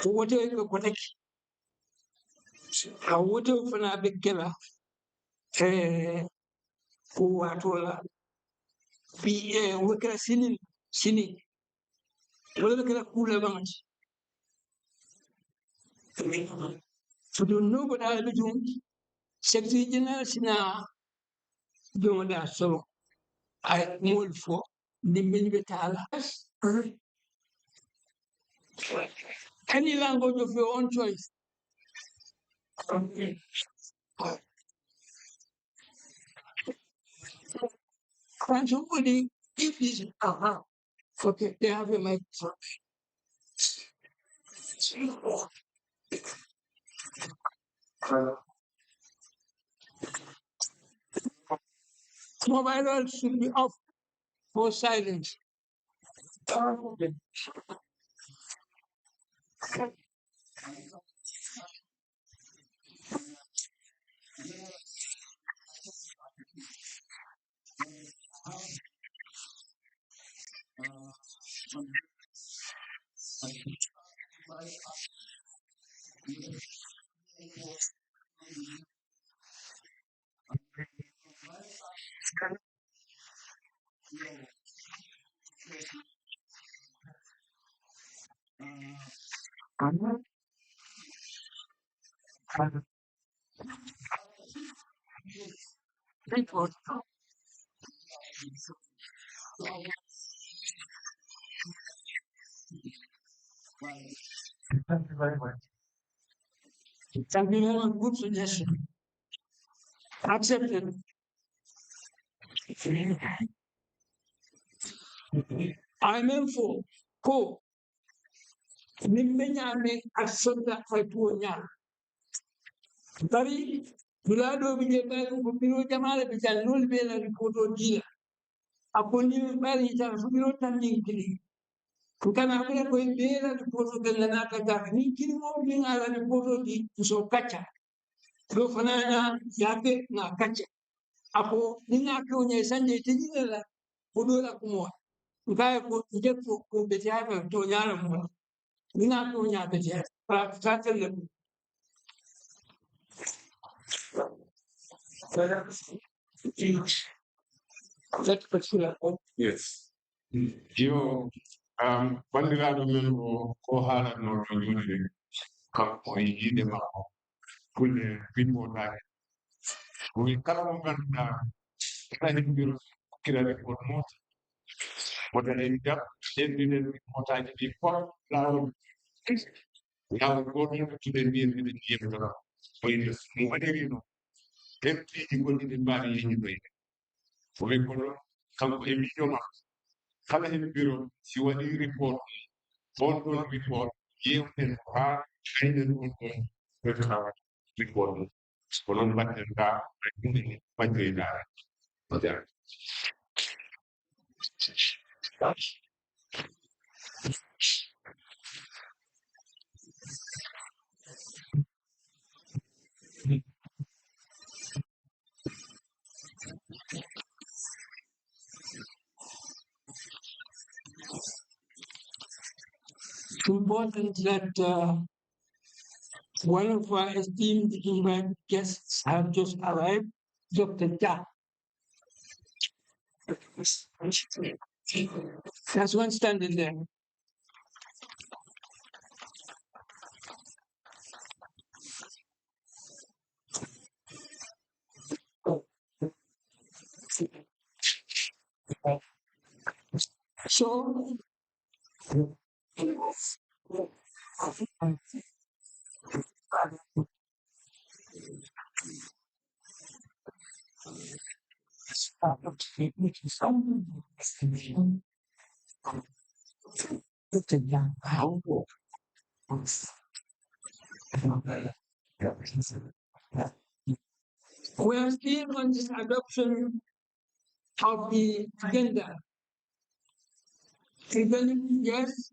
woto ko kotaki a woto fana be kela ko watola bi wokala sini wala kala kula bangi so do no ko da be jum secretary general sina do da solo ay mol fo dimbe be tala any language of your own choice. Can somebody give this? Okay, they have a microphone. Mobile should be off for silence. Report. Thank you very much. Thank you very much. Good suggestion. Accepted. I'm in for ko nimenyame asonda fatuonya. Tari bulado bijeba ko biro jamale bijal nul bela ripoto dila. Aponi bari ta biro tanding kili. Kukana abira ko bela ripoto bela na kaga ni kili mo binga ripoto di so kacha. Lo fanana yake na kacha. Apo nina kwenye sanje tijila kudola kumwa. Ukaya ko ndepo ko betiaba to nyara mo. Nina ko nya betiaba. Pra tatele. Yes. Yo, bandiraɗo men ko haalatno ɗo joni kanko e yiide makko kulle bimmotake wi kala mo ganduɗa ena heɓɓiro hokkirade kon mota woten en jab ƴenndinen motaji ɗi fot lawol lawol goto hettude mbiyen mbiɗen yiyemtoro ɓoyde mo waɗirino ɓeɓɓiji gonɗi ɗi mbawi yeñidoyde o wi kono kanko e miijo makko kala hen biro si waɗi report on ɗon report yewten ko haa haynen on ɗon ɓetata report mum ko noon mbatten ga ɗumɗe majjoyɗaa o jara Important that one of our esteemed invite guests have just arrived, Dr. Ja. There's one standing there. So, Dr. Ja, how? We are still on this adoption of the agenda. Even yes,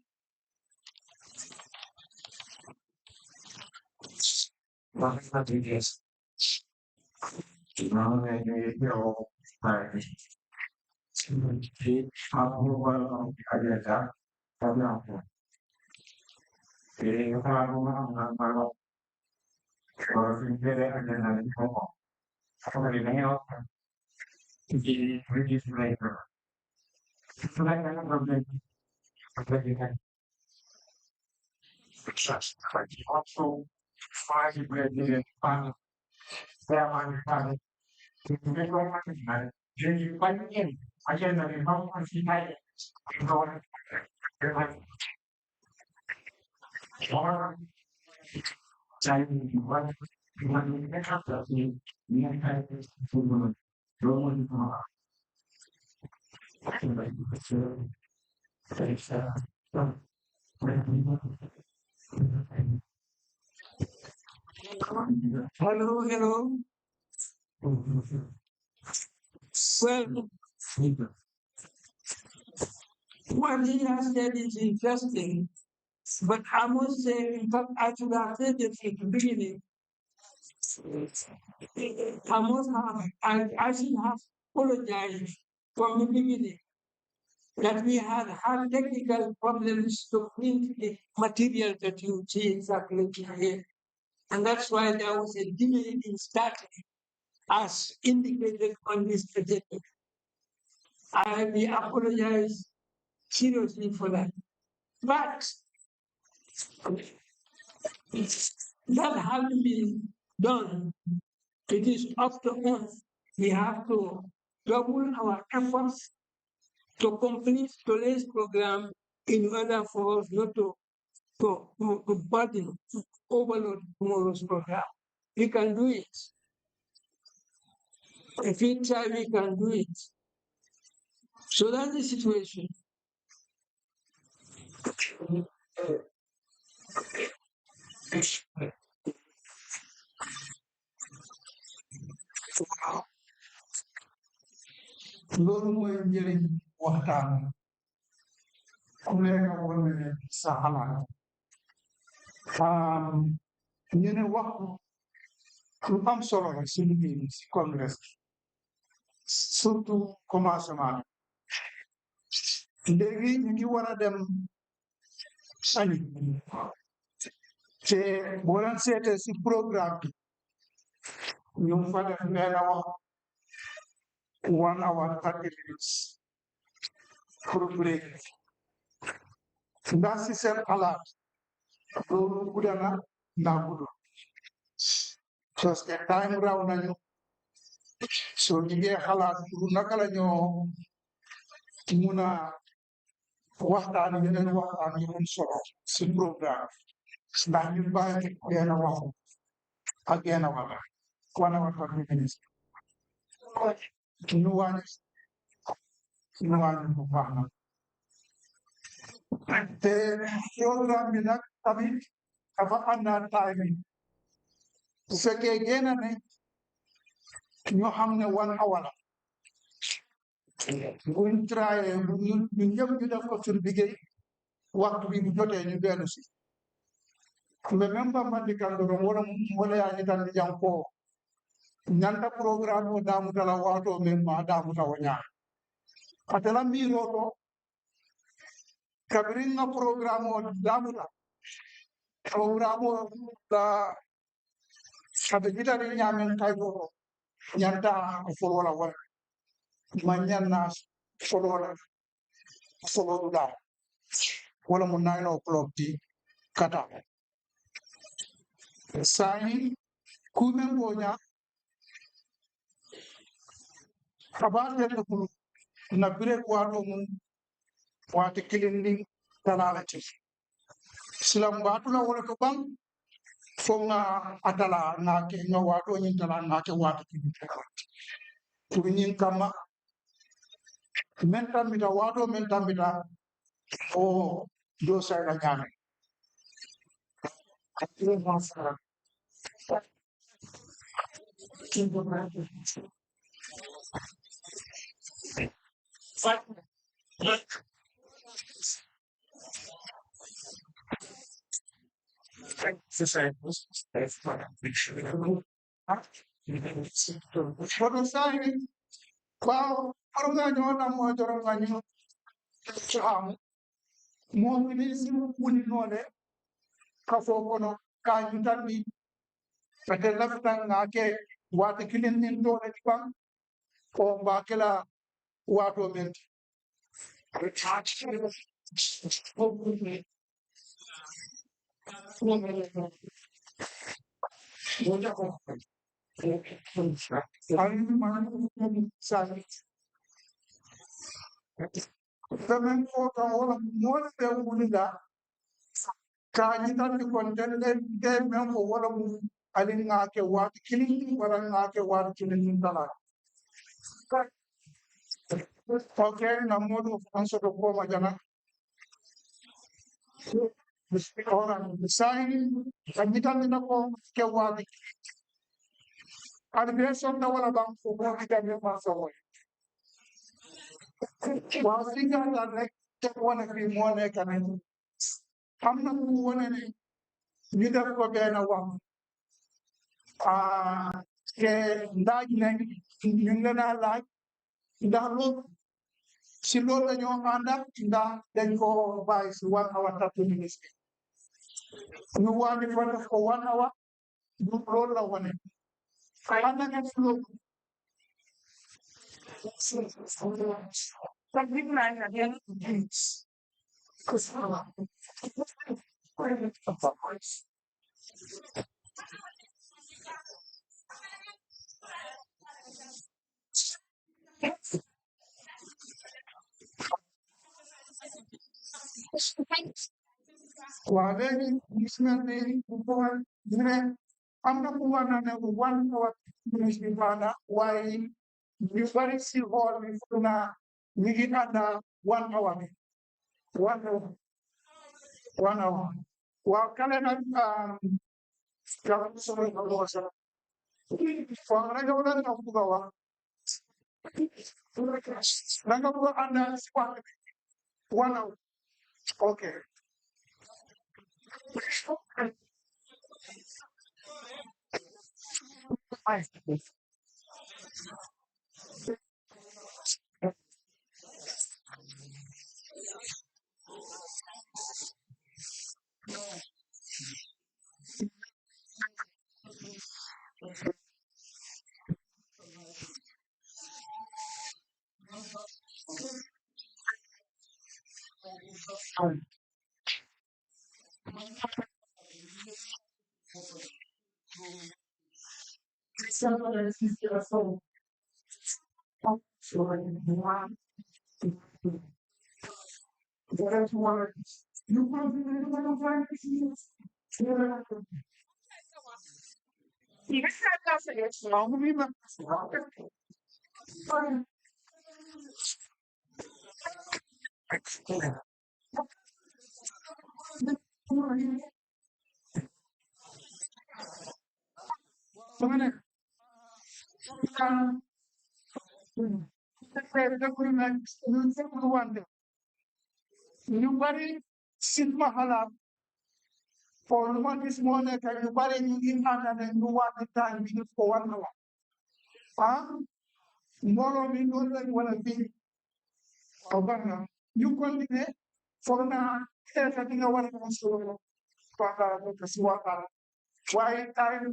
Hello. Well, what he has said is interesting, but I must say, in fact, I should have said it at the beginning. I should have apologized from the beginning that we had technical problems to print the material that you see exactly here. And that's why there was a delay in starting, as indicated on this agenda. I apologize seriously for that. But that hasn't been done. It is up to us. We have to double our efforts to complete today's program in order for us not to burden, to overload tomorrow's program. We can do it. If we try, we can do it. So that's the situation. loolu mooy njëriñ waxtaan ku nekk wane sa xalaat ñu ne waxtu lu am solo la si liggéey bi si congrès surtout commencement léegi ñu ngi war a dem sañi te boo leen seetee si programme bi ñu fa def benn wax 1 hour 30 minutes pour break ndax si seen xalaat loolu gudda na ndax gudd parce que time raw nañu soo ñu ngi xalaat pour naka la ñoo mun a waxtaan yeneen waxtaan yu am solo si programme ndax ñu bàyyi benn waxu ak genn wàll 1 hour 30 minutes ñu wàññi bu baax na te programme bi nag tamit dafa àndaan timing bu fekkee génn nañ ñu xam ne 1 hour la buñ trayé ñu ñëpp ñu def ko suñu liggéey waxtu bi bu jotee ñu dellu si mais même ba mandi kandoro wala yaa ñu tan jang ko ñanta programme o damutala waato men ma damuta o ñaa atala miiroto kabirin nga programme o damuta programme o da sabe jitari ñaamen kay ko ñanta folola wala ma ñanna folola folola wala mo 9 o'clock di kata sani kumen boña abate ko na bire wato mun wate kilindi talalati silam batu la wala ko bang fo nga atala na ke no wato nyin tala na ke wato ki pour nyin kama mentam bita wato mentam bita o do sa la nyame atire ma sara kinto ba Foto sai wow arunga nyona mo joronga nyo cham mo ni simu kuni nole kafo kono ka jutanni pete laftan ngake wati kilin nin do ne bang o mbakela wato menti Tamen ko ta wala mo de wulida ka jitanni kon den de men ko wala mu alin ngake wati kilin wala ngake wati kilin dala okay na modu anso do ko majana orang desain kajitan na ko ke wati albeson na wala bang ko kita me maso wasinga na rek te wona fi mo ne kanen amna ko wona ne ñu def ko benn wax ke ndaaj nañ ñu ngi leen a laaj ndax loolu si loolu la ñoo àndak ndax dañ ko bàyyi si 1 hour 30 minutes ñu wàññi fa def ko 1 hour du loolu la wane ànd nga si loolu waa léegi gis nga ne bu boobaa ñu ne am na ku war na ne 1 hour minutes bi baax na waaye ñu bari si xool bi foog naa ñu ngi ànd 1 hour bi 1 hour 1 hour waaw kale nag kala solo ko sa foo nga wala na ku ga wax nga bu ànd si wax bi 1 hour okay ñu bari silma xalaat for lu ma gis moo nekk ñu bari ñu ngi ànd ne ñu wàññi time bi def ko 1 hour mbooloo mi loolu lañ wala fii waaw baax na ñu continuer foog naa xeexa di nga war a solo waxtaan ko si waxtaan waaye time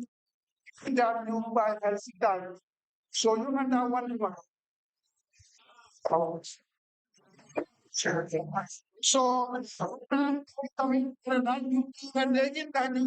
jaar ñu bàyyi xel si time so ñu nga daa wàññi wax so tamit dañu léegi dañu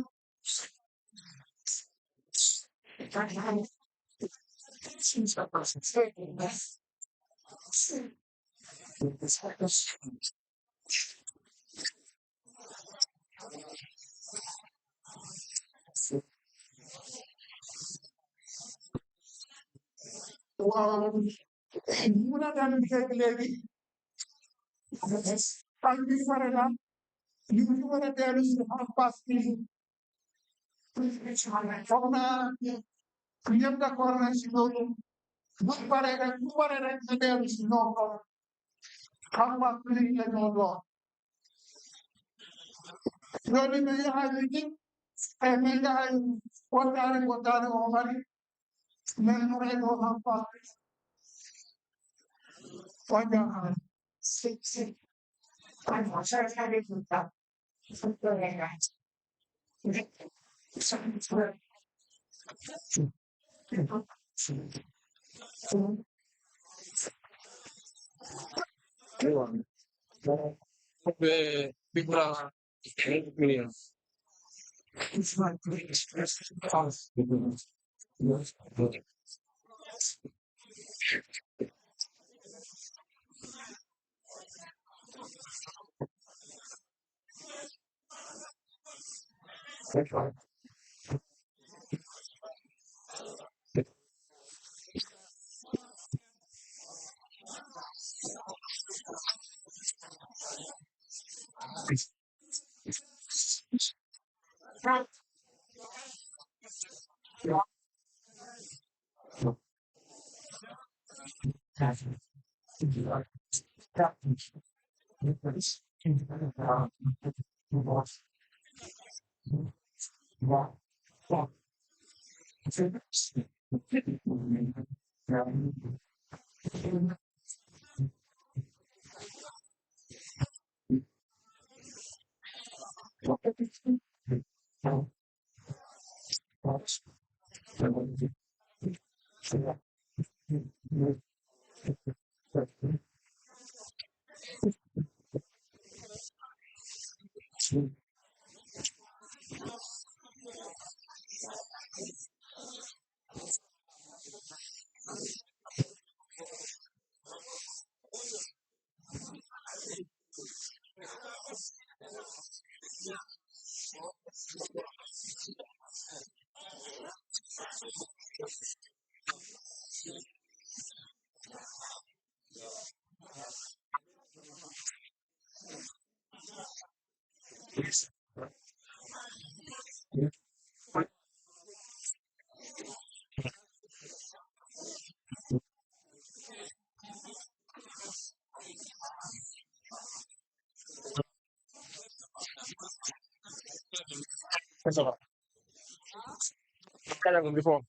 waaw mun a daan fekk léegi ak bi pare na ñu ngi war a dellu si en passe bi foog naa ñëpp d'accord nañ si loolu bu pare rek nga dellu si noonu xam nga li la ñoo doon loolu mi yaay ni mi yaay kontaane o mari mais mu rek o en passe Oiga, sí. Big brother. Before.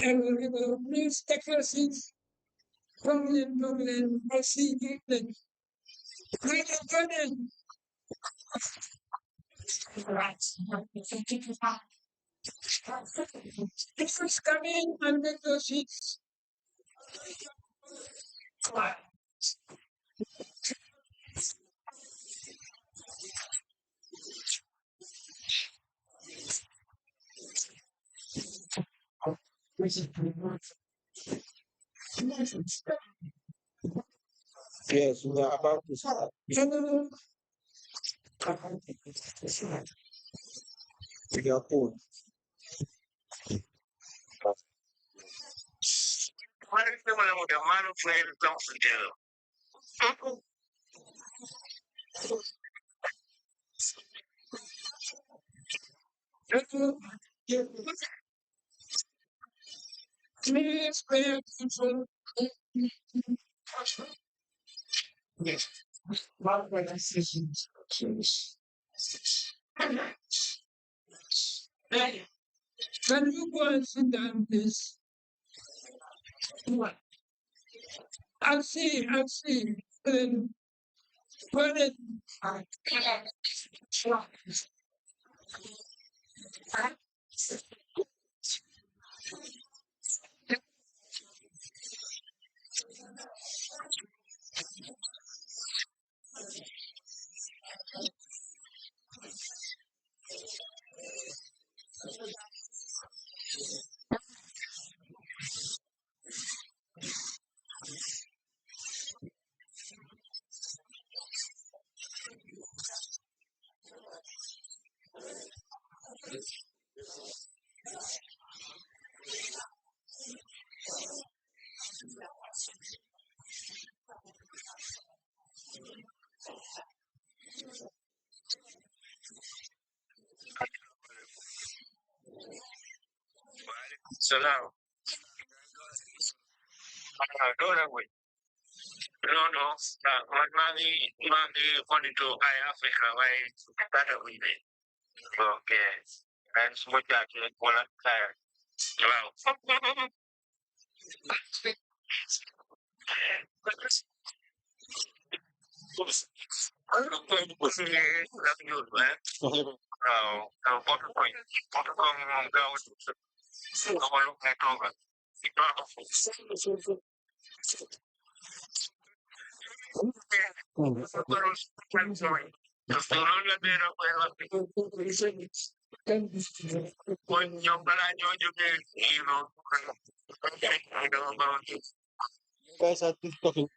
Please take your seats. Prominent, I see you. Great Jordan. Please come in and take your seats. Yes, we are about to start. General, We are on. what is the one with the model plan don't forget? Please pay attention. Yes. What were the decisions? Hey, can you go and sit down, please? What? I'll see, I'll see. Put it. Salam. Dora wait. No. Money money to Africa. Why better with it? Okay. And what that one time. Wow. I don't think it was that's good, man. What point? Go look at over. When you're you know, I know about it. Guys are talking.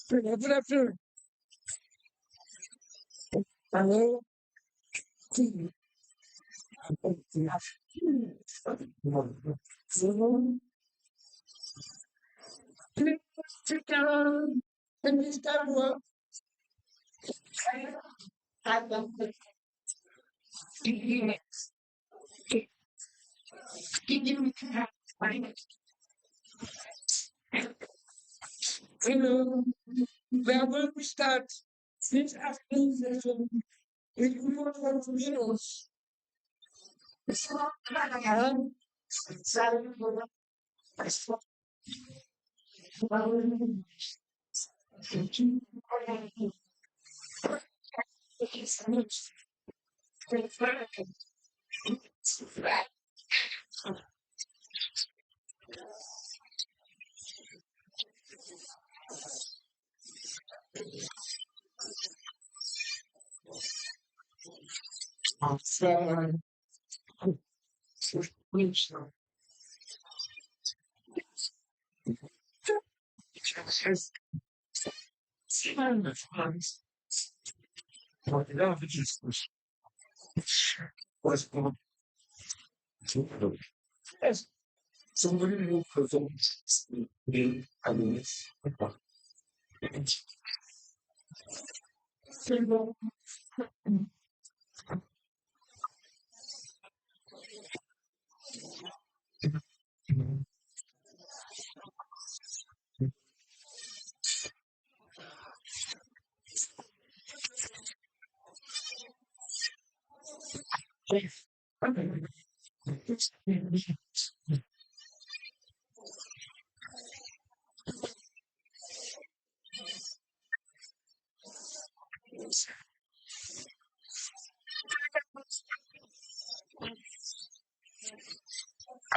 Good afternoon. Hello. Please sit down and start work. Hello. We are going to start this afternoon session with your contributions. Somebody will perform.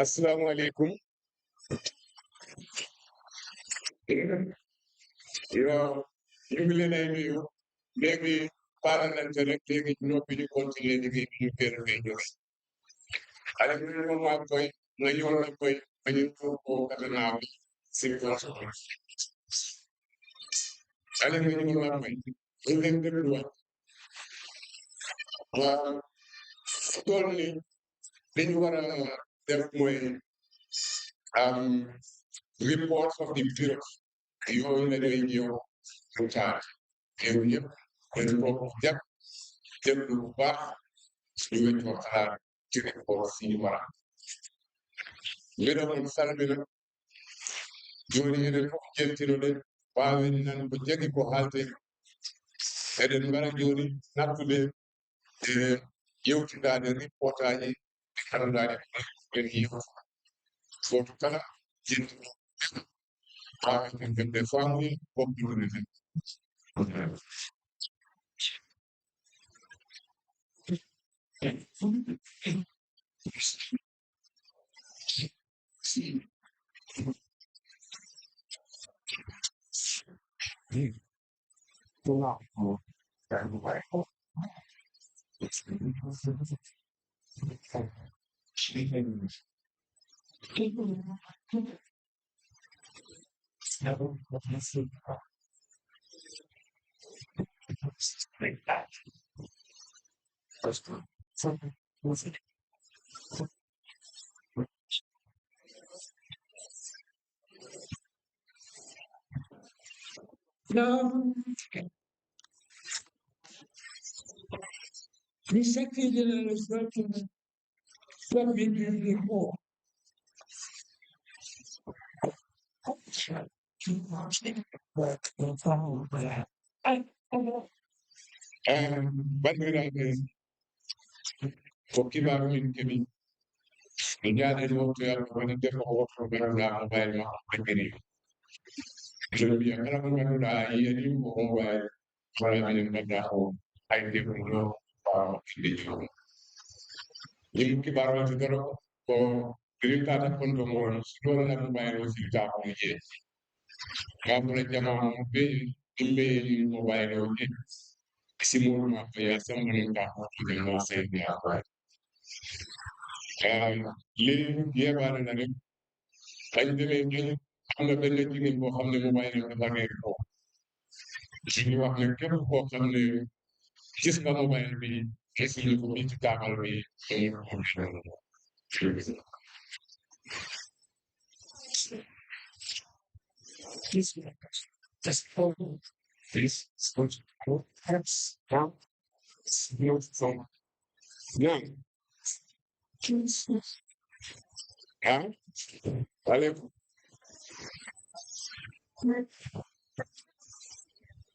Assalamu alaikum. Yo, ñu ngi leen ay nuyu. Léegi paralante rek léegi noppi ñu continuer liggéey bi ñu gën a jox. Xale bi ñu ma koy nga ñëw la koy ba ñu ko gannaaw si I think you will not win. You think they will win. Totally. Then you are there with reports of the virus. You are in the radio time. You report them to back. You will talk to report cinema. Little Salmon, during the gentleman, while in an objective halte, and then Maraguri, not to the youth that the reporter, Canada, when he was for to Canada, and the family population. No, this second is working for me before. But when I was for Kiba Kemi, and I didn't want to have one of them or from around by my je be akala ko ngano da yeni mo ko wa wala ni na ko ay de ko no de ko ni ki baro ci doro ko green card ko ndo mo do la mo bay no ci ta ko je ka mo le jama mo be imbe mo bay no ni si mo ma ko ya sam mo ta ko de no se ni akwa li ye ba na ni kañ demee ñu am na benn jigéen boo xam ne mo bay no dafa ngeen ko ci ñu wax ne képp koo xam ne gis nga mobile bi gis nga ko ci taabal bi just this helps down from young. Huh?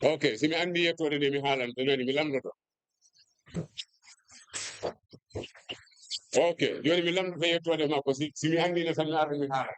Okay, si mi andi yettode nde mi haalanta nani mi lamdoto. Ok, joni mi lamdoto yettode makko si mi andino tan mi arta mi haala.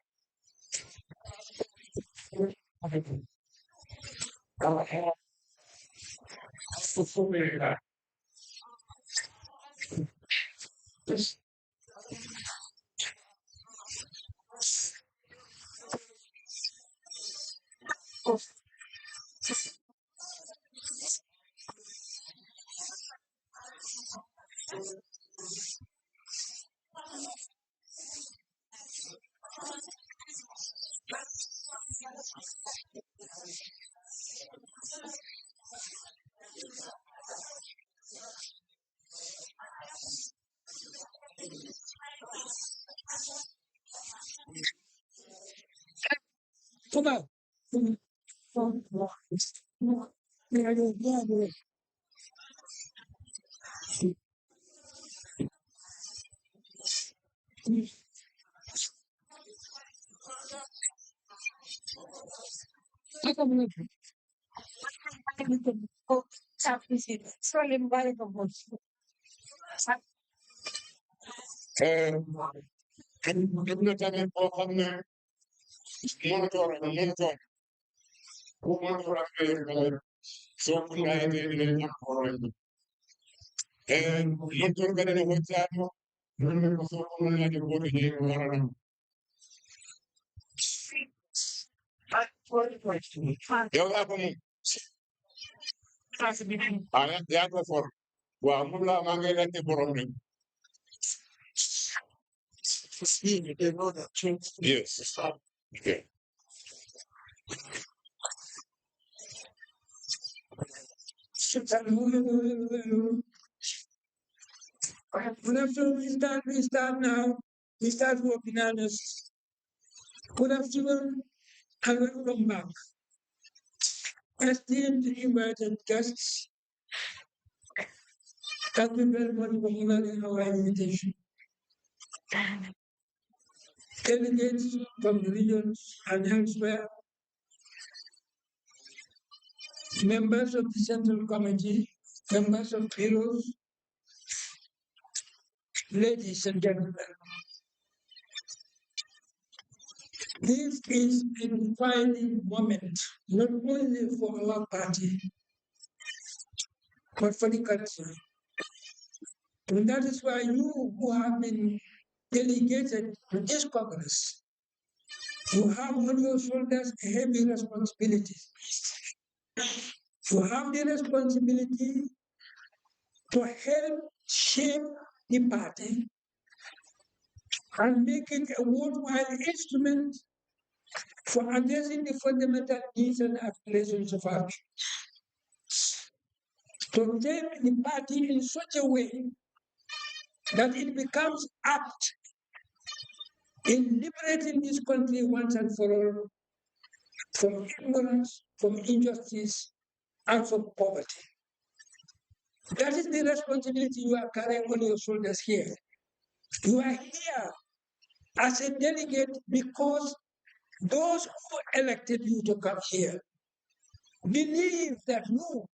Come on. Am na tamit boo xam ne monitor ku monitor ak tamit soo ko ngaayatee dinañ am problème monitor ga dana waccaat mo loolu ko soo ko ngaayatee boo tëjee ko war a dem yow yaa ko moom yaa ko for waaw moom laa maa ngay laajte borom rek yes okay Good afternoon. We start now. We start working on this. Good afternoon and welcome back. Esteemed invited guests, thank you very much for honoring our invitation. Delegates from the regions and elsewhere, members of the Central Committee, members of Pdois, ladies and gentlemen. This is a defining moment, not only for our party, but for the country. And that is why you who have been delegated to this Congress, you have on your shoulders a heavy responsibility. You have the responsibility to help shape the party and make it a worthwhile instrument for addressing the fundamental needs and aspirations of our people. To shape the party in such a way that it becomes apt in liberating this country once and for all from ignorance, from injustice, and from poverty. That is the responsibility you are carrying on your shoulders here. You are here as a delegate because those who elected you to come here believe that you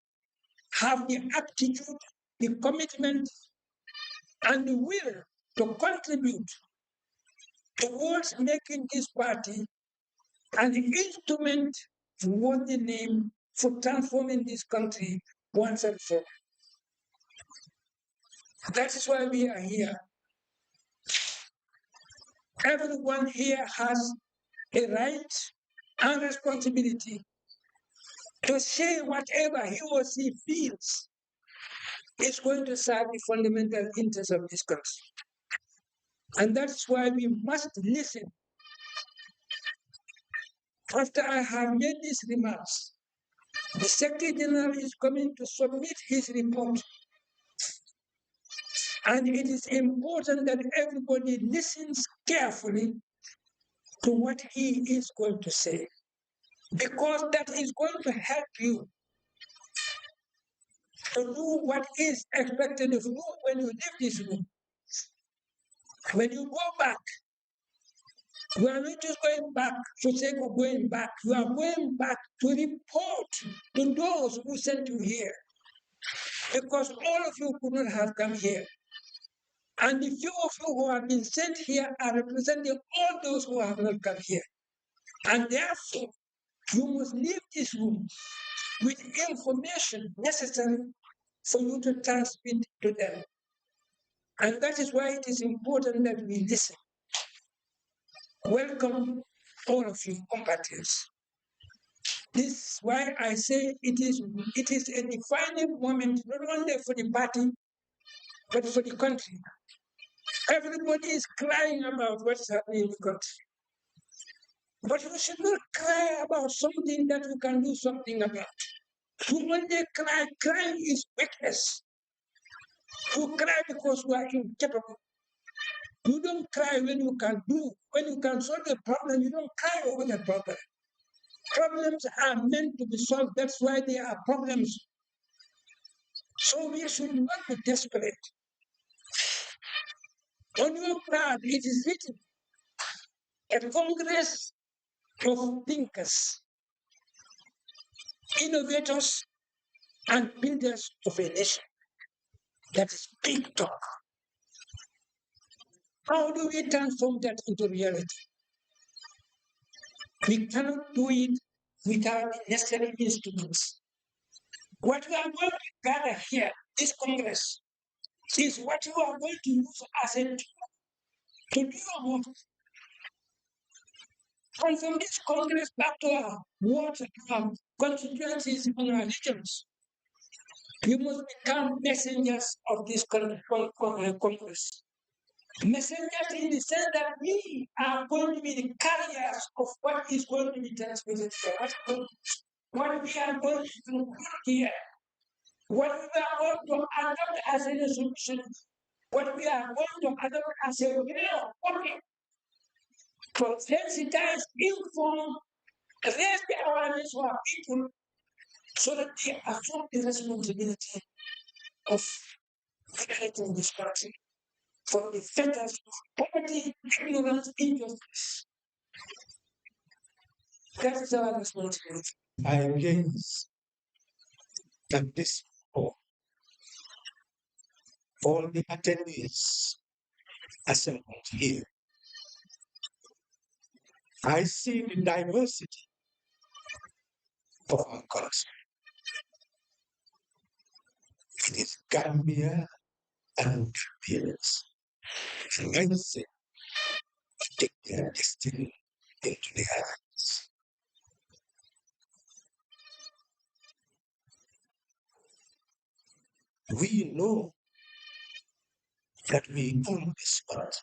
have the aptitude, the commitment, and the will to contribute towards making this party an instrument worth the name for transforming this country once and for all. That is why we are here. Everyone here has a right and responsibility to say whatever he or she feels is going to serve the fundamental interests of this country. And that's why we must listen. After I have made these remarks, the Secretary General is coming to submit his report. And it is important that everybody listens carefully to what he is going to say, because that is going to help you to do what is expected of you when you leave this room. When you go back, you are not just going back for sake of going back. You are going back to report to those who sent you here, because all of you could not have come here. And the few of you who have been sent here are representing all those who have not come here. And therefore, you must leave this room with information necessary for you to transmit to them. And that is why it is important that we listen. Welcome, all of you compatriots. This is why I say it is a defining moment, not only for the party, but for the country. Everybody is crying about what is happening in the country. But you should not cry about something that you can do something about. You only cry. Crying is weakness. You cry because you are incapable. You don't cry when you can solve a problem, you don't cry over the problem. Problems are meant to be solved. That's why they are problems. So we should not be desperate. On your plan, it is written, a congress of thinkers, innovators, and builders of a nation. That is big talk. How do we transform that into reality? We cannot do it without necessary instruments. What we are going to gather here, this Congress, is what you are going to use as a tool to do your work. And from this Congress back to our wards, our constituencies, and our regions, you must become messengers of this Congress. Messengers in the sense that we are going to be the carriers of what is going to be transmitted to us. What we are going to do here what we are going to adopt as a solution, what we are going to adopt as a way of working to sensitize, inform, raise the awareness of our people so that they assume the responsibility of creating this country from the fetters of poverty, ignorance, injustice. That is our responsibility. I gaze at this hall, all the attendees assembled here. I see the diversity of our culture. It is Gambia and Gambians rising to take their destiny into their hands. We know that we own this world.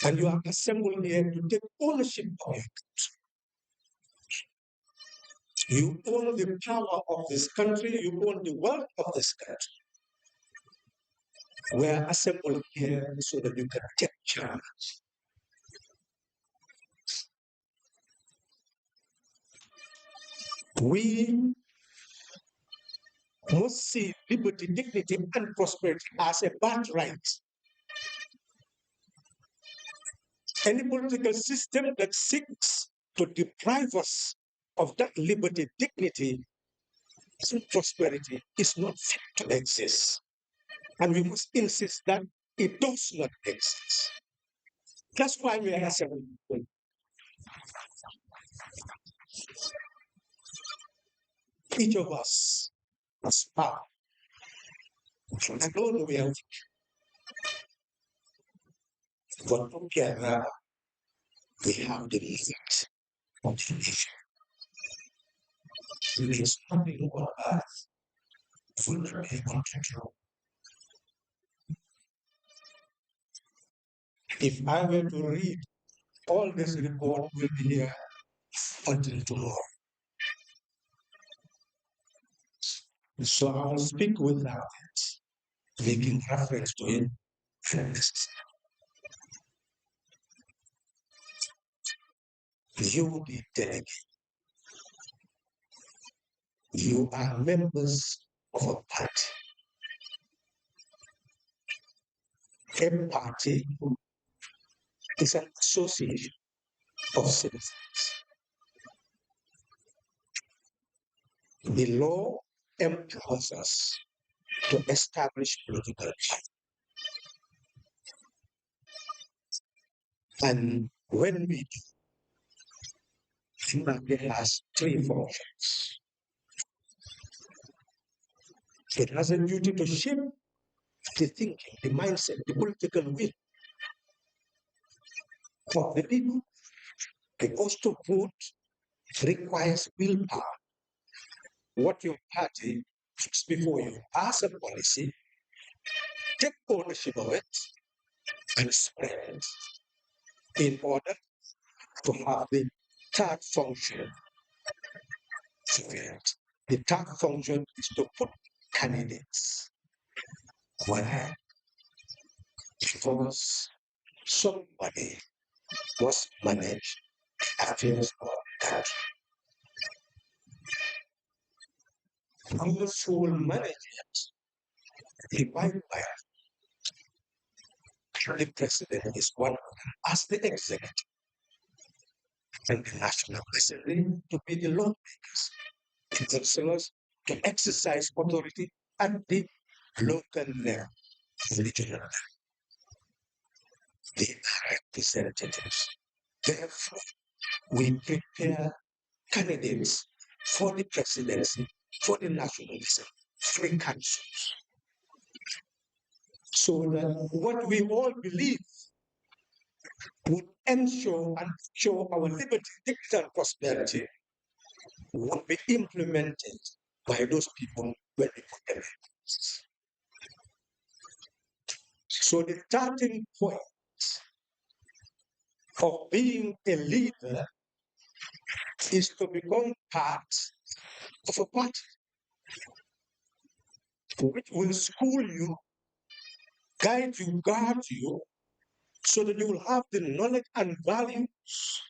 And you are assembled here to take ownership of it. You own the power of this country, you own the wealth of this country. We are assembled here so that you can take charge. We must see liberty, dignity, and prosperity as a birthright. Any political system that seeks to deprive us of that liberty, dignity, and prosperity is not fit to exist. And we must insist that it does not exist. That's why we are assembled. Each of us has power. I know we are weak. But together, we have the means of the nation. There is nothing on earth will be able to do. If I were to read all this report, will be here until tomorrow. So I will speak without it, making reference to it. You, the delegate, you are members of a party. A party is an association of citizens. The law empowers us to establish political party. And when we do, it has three functions. It has a duty to shape the thinking, the mindset, the political will of the people. Because to vote requires willpower. What your party puts before you as a policy, take ownership of it and spread it in order to have the third function fulfilled. The third function is to put candidates where, because somebody must manage affairs of the country. Those who will manage it, divided by the president is one of them as the executive, and the national assembly to be the lawmakers, the councillors to exercise authority at the local level, regional level. They are representatives. Therefore, we prepare candidates for the presidency, for the national assembly, three councils. So that what we all believe would ensure and show our liberty, dignity, and prosperity would be implemented by those people when we put them in place. So the starting point of being a leader is to become part of a party, which will school you, guide you, guard you, so that you will have the knowledge and values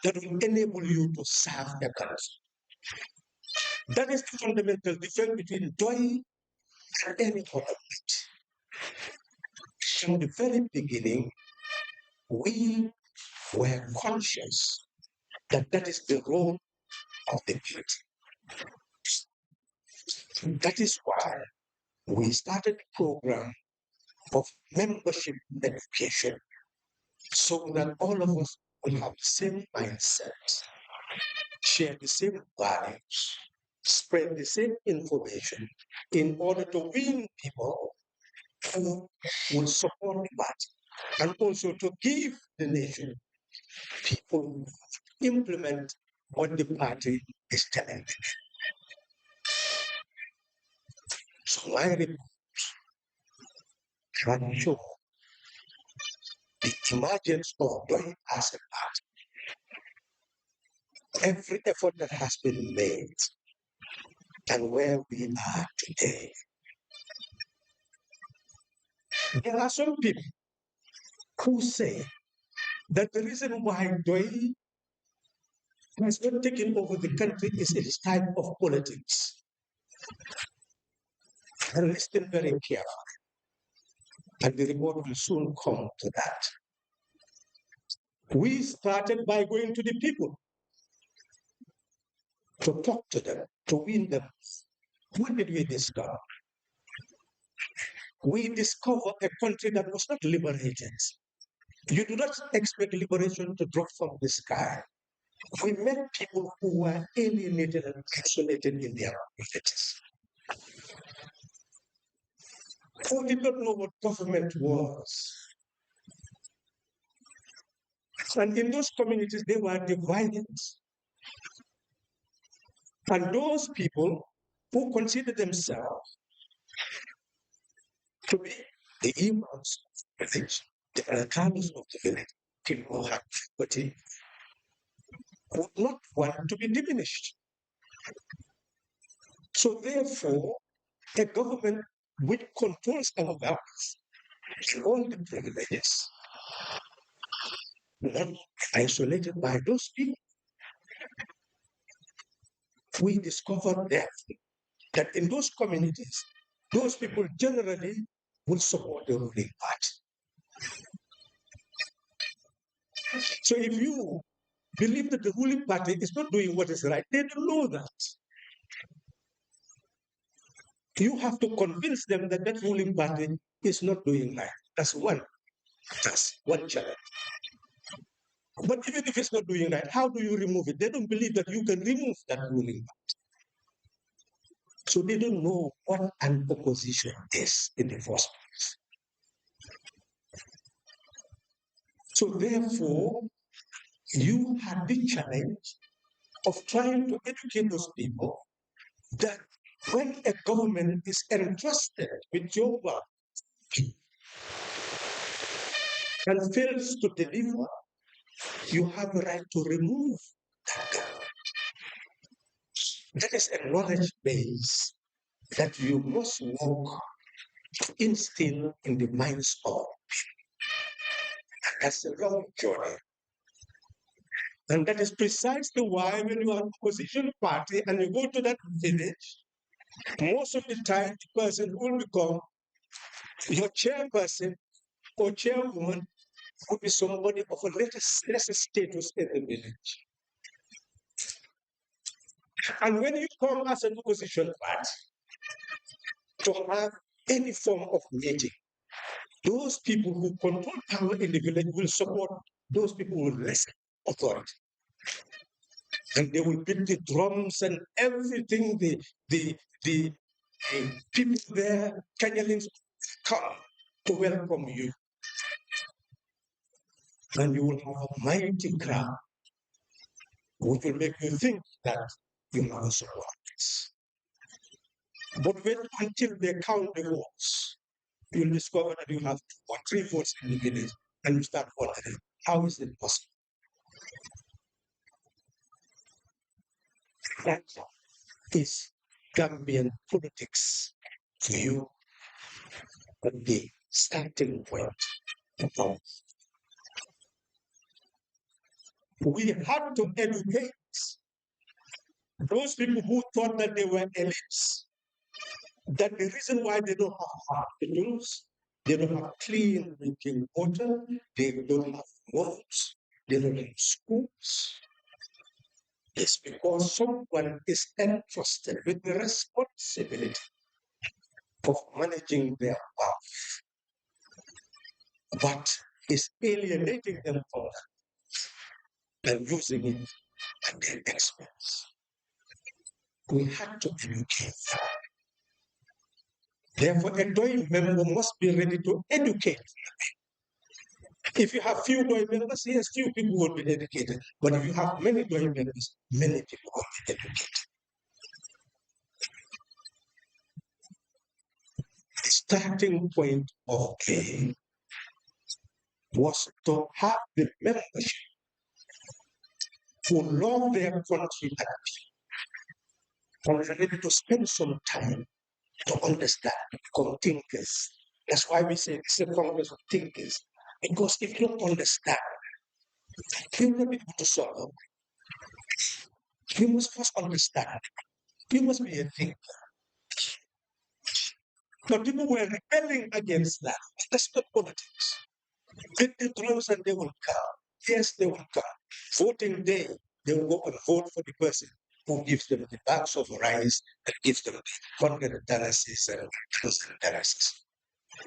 that will enable you to serve the country. That is the fundamental difference between Doi and any other party. From the very beginning, we were conscious that that is the role of the party. That is why we started a program of membership education so that all of us will have the same mindset, share the same values, spread the same information in order to win people who will support the party and also to give the nation people who implement what the party is telling them. So my report can show the emergence of Doi as a party, every effort that has been made, and where we are today. There are some people who say that the reason why Doi has not taken over the country is its type of politics. And listen very carefully, and the report will soon come to that. We started by going to the people to talk to them, to win them. What did we discover? We discovered a country that was not liberated. You do not expect liberation to drop from the sky. We met people who were alienated and isolated in their communities, who did not know what government was. And in those communities, they were divided. And those people who consider themselves to be the imams of the village, the alcaldes of the village, people who had property, would not want to be diminished. So therefore, a government which controls our wealth and all the privileges, not isolated by those people, we discovered that in those communities, those people generally will support the ruling party. So if you believe that the ruling party is not doing what is right, they don't know that. You have to convince them that that ruling party is not doing right. That's one challenge. But even if it's not doing right, how do you remove it? They don't believe that you can remove that ruling party. So they don't know what an opposition is in the first place. So therefore, you have the challenge of trying to educate those people that when a government is entrusted with your work and fails to deliver, you have the right to remove that government. That is a knowledge base that you must work to instill in the minds of people. That's a long journey. And that is precisely why when you are an opposition party and you go to that village, most of the time the person who will become your chairperson or chairwoman would be somebody of a lesser status in the village. And when you come as an opposition party to have any form of meeting, those people who control power in the village will support those people with less authority. And they will beat the drums and everything, the people there, Kenyans, come to welcome you. And you will have a mighty crowd, which will make you think that you have a support. But wait until they count the votes. You'll discover that you have 2 or 3 votes in the village, and you start wondering, how is it possible? That's all. is Gambian politics for you at the starting point? We had to educate those people who thought that they were elites, that the reason why they don't have hospitals, they don't have clean drinking water, they don't have roads, they don't have schools, is because someone is entrusted with the responsibility of managing their wealth, but is alienating them from that and using it at their expense. We had to educate them. Therefore, a DOI member must be ready to educate. If you have few DOI members, yes, few people will be educated. But if you have many DOI members, many people will be educated. The starting point of DOI was to have the membership who love their country and are ready to spend some time to understand, become thinkers. That's why we say it's a Congress of thinkers. Because if you don't understand, you will not be able to solve. You must first understand. You must be a thinker. But people were rebelling against that. That's not politics. Get the drums and they will come. Yes, they will come. Voting day, they will go and vote for the person who gives them the bags of rice and gives them the $100 and $1,000.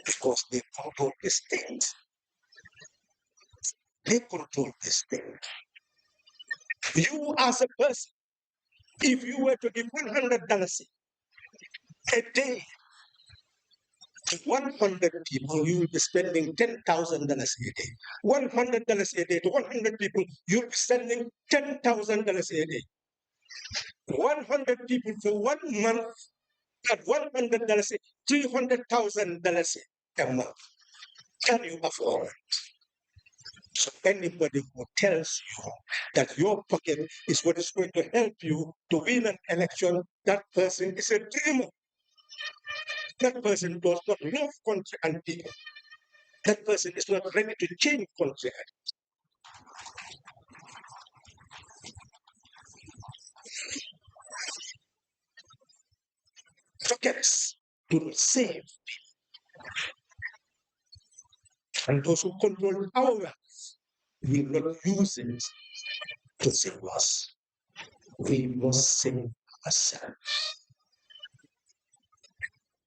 Because they control the state. They control the state. You as a person, if you were to give $100 a day to 100 people, you will be spending $10,000 a day. $100 a day to 100 people, you'll be spending $10,000 a day. 100 people for 1 month at $100, $300,000 a month. Can you afford it? So anybody who tells you that your pocket is what is going to help you to win an election, that person is a dreamer. That person does not love country and people. That person is not ready to change country. Pockets do not save people. And those who control our wealth will not use it to save us. We must save ourselves.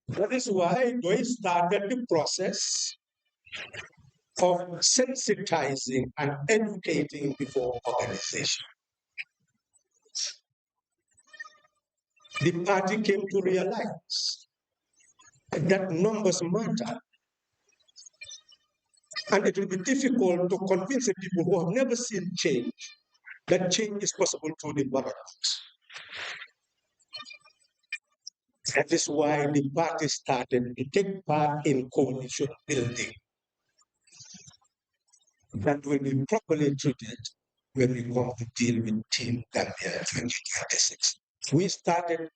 That is why we started the process of sensitizing and educating before organization. The party came to realize that numbers matter. And it will be difficult to convince the people who have never seen change that change is possible through the ballot box. That is why the party started to take part in coalition building. That will be properly treated when we come to deal with Team Gambia 2026. We started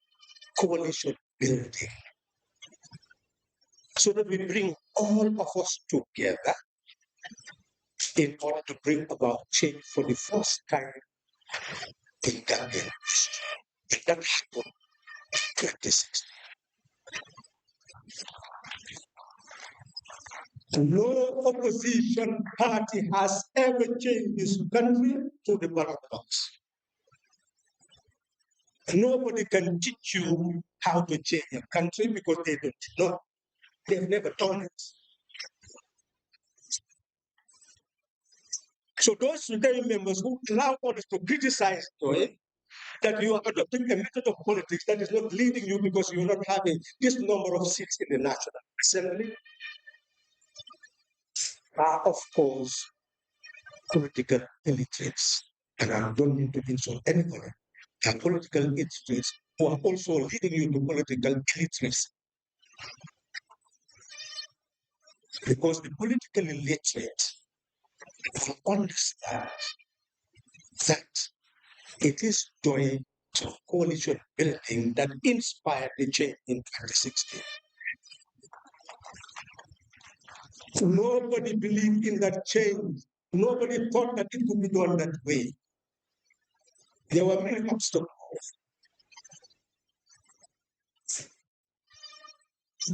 coalition building so that we bring all of us together in order to bring about change for the first time in Gambian history. And that happened in 2016. No opposition party has ever changed this country to the ballot box. Nobody can teach you how to change a country because they don't know. They've never done it. So those today members who allow others to criticize that you are adopting a method of politics that is not leading you because you're not having this number of seats in the National Assembly are, of course, political illiterates. And I don't mean to insult anybody. Are political illiterates who are also leading you to political illiteracy. Because the political illiterate will understand that it is doing to coalition building that inspired the change in 2016. Nobody believed in that change. Nobody thought that it could be done that way. There were many obstacles.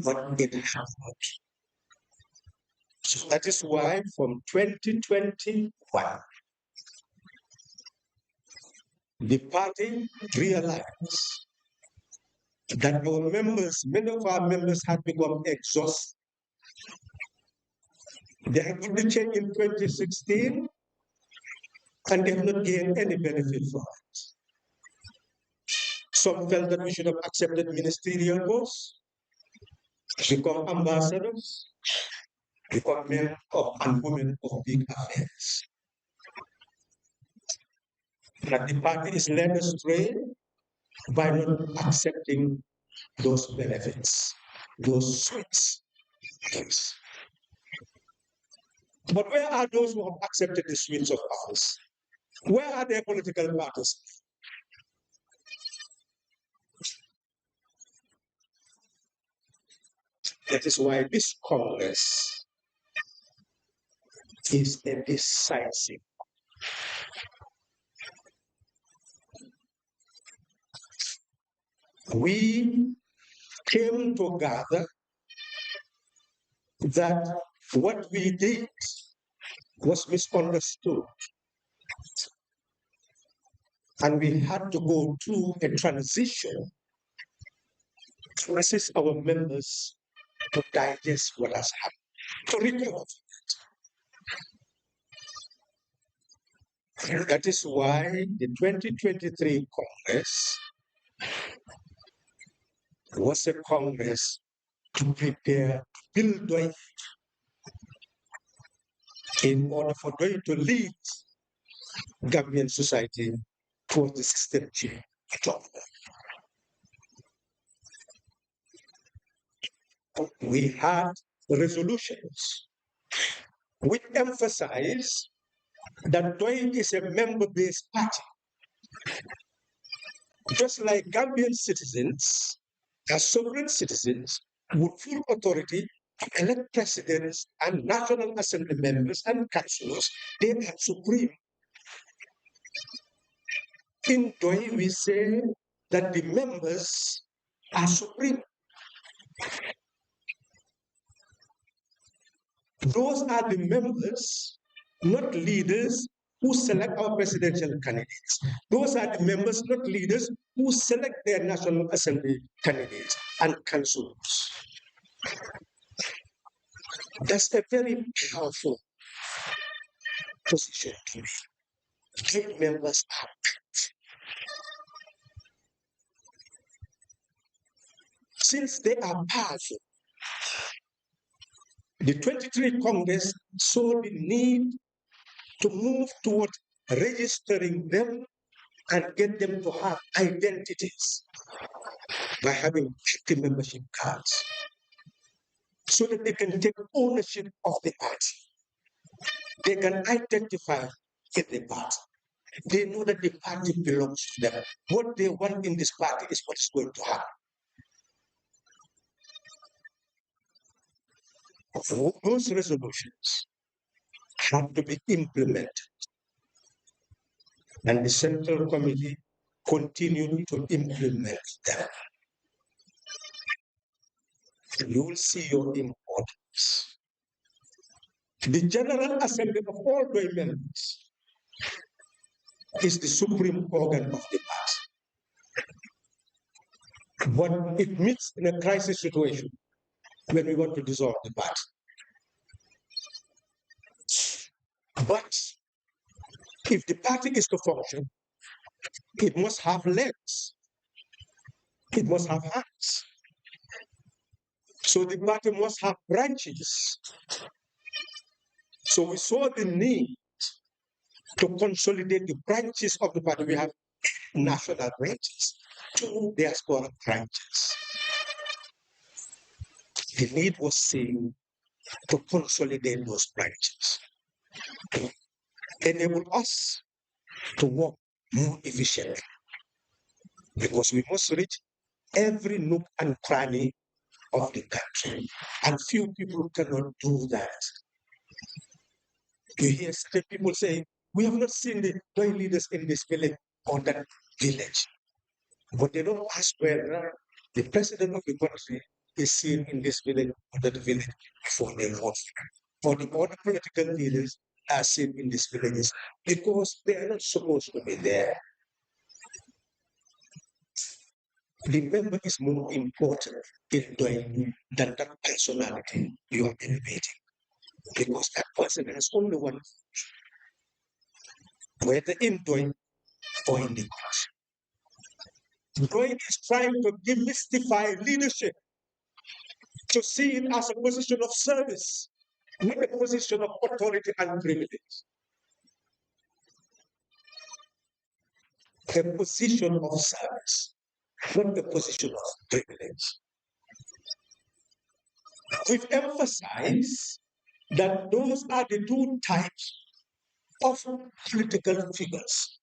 But it happened. So that is why from 2021, the party realized that our members, many of our members had become exhausted. They had put the change in 2016 and they have not gained any benefit from it. Some felt that we should have accepted ministerial posts, become ambassadors, become men of and women of big affairs. That the party is led astray by not accepting those benefits, those sweets. But where are those who have accepted the sweets of office? Where are their political parties? That is why this Congress is a decisive. We came together that what we did was misunderstood. And we had to go through a transition to assist our members to digest what has happened, to recover. And that is why the 2023 Congress was a Congress to prepare to build Pdois in order for Pdois to lead Gambian society towards the system change. We had resolutions which emphasize that Pdois is a member-based party. Just like Gambian citizens, as sovereign citizens, with full authority to elect presidents and National Assembly members and councillors, they are supreme. In Pdois, we say that the members are supreme. Those are the members, not leaders, who select our presidential candidates. Those are the members, not leaders, who select their National Assembly candidates and councillors. That's a very powerful position to be. Eight members are. Since they are powerful, the 23 Congress saw the need to move toward registering them and get them to have identities by having active membership cards so that they can take ownership of the party. They can identify with the party. They know that the party belongs to them. What they want in this party is what's going to happen. Those resolutions have to be implemented. And the Central Committee continued to implement them. You will see your importance. The General Assembly of all Pdois members is the supreme organ of the party. But it meets in a crisis situation when we want to dissolve the party. But if the party is to function, it must have legs. It must have hands. So the party must have branches. So we saw the need to consolidate the branches of the party. We have national branches, 2 diaspora branches. The need was seen to consolidate those branches, to enable us to work more efficiently. because we must reach every nook and cranny of the country. And few people cannot do that. You hear certain people saying, we have not seen the Doi leaders in this village or that village. But they don't ask whether the president of the country is seen in this village or that village before they vote. For the other political leaders are seen in these villages because they are not supposed to be there. The member is more important in doing than that personality you are elevating. Because that person has only one, whether in doing or in the court. Doing is trying to demystify leadership, to see it as a position of service, not a position of authority and privilege. A position of service, not a position of privilege. We've emphasized that those are the two types of political figures.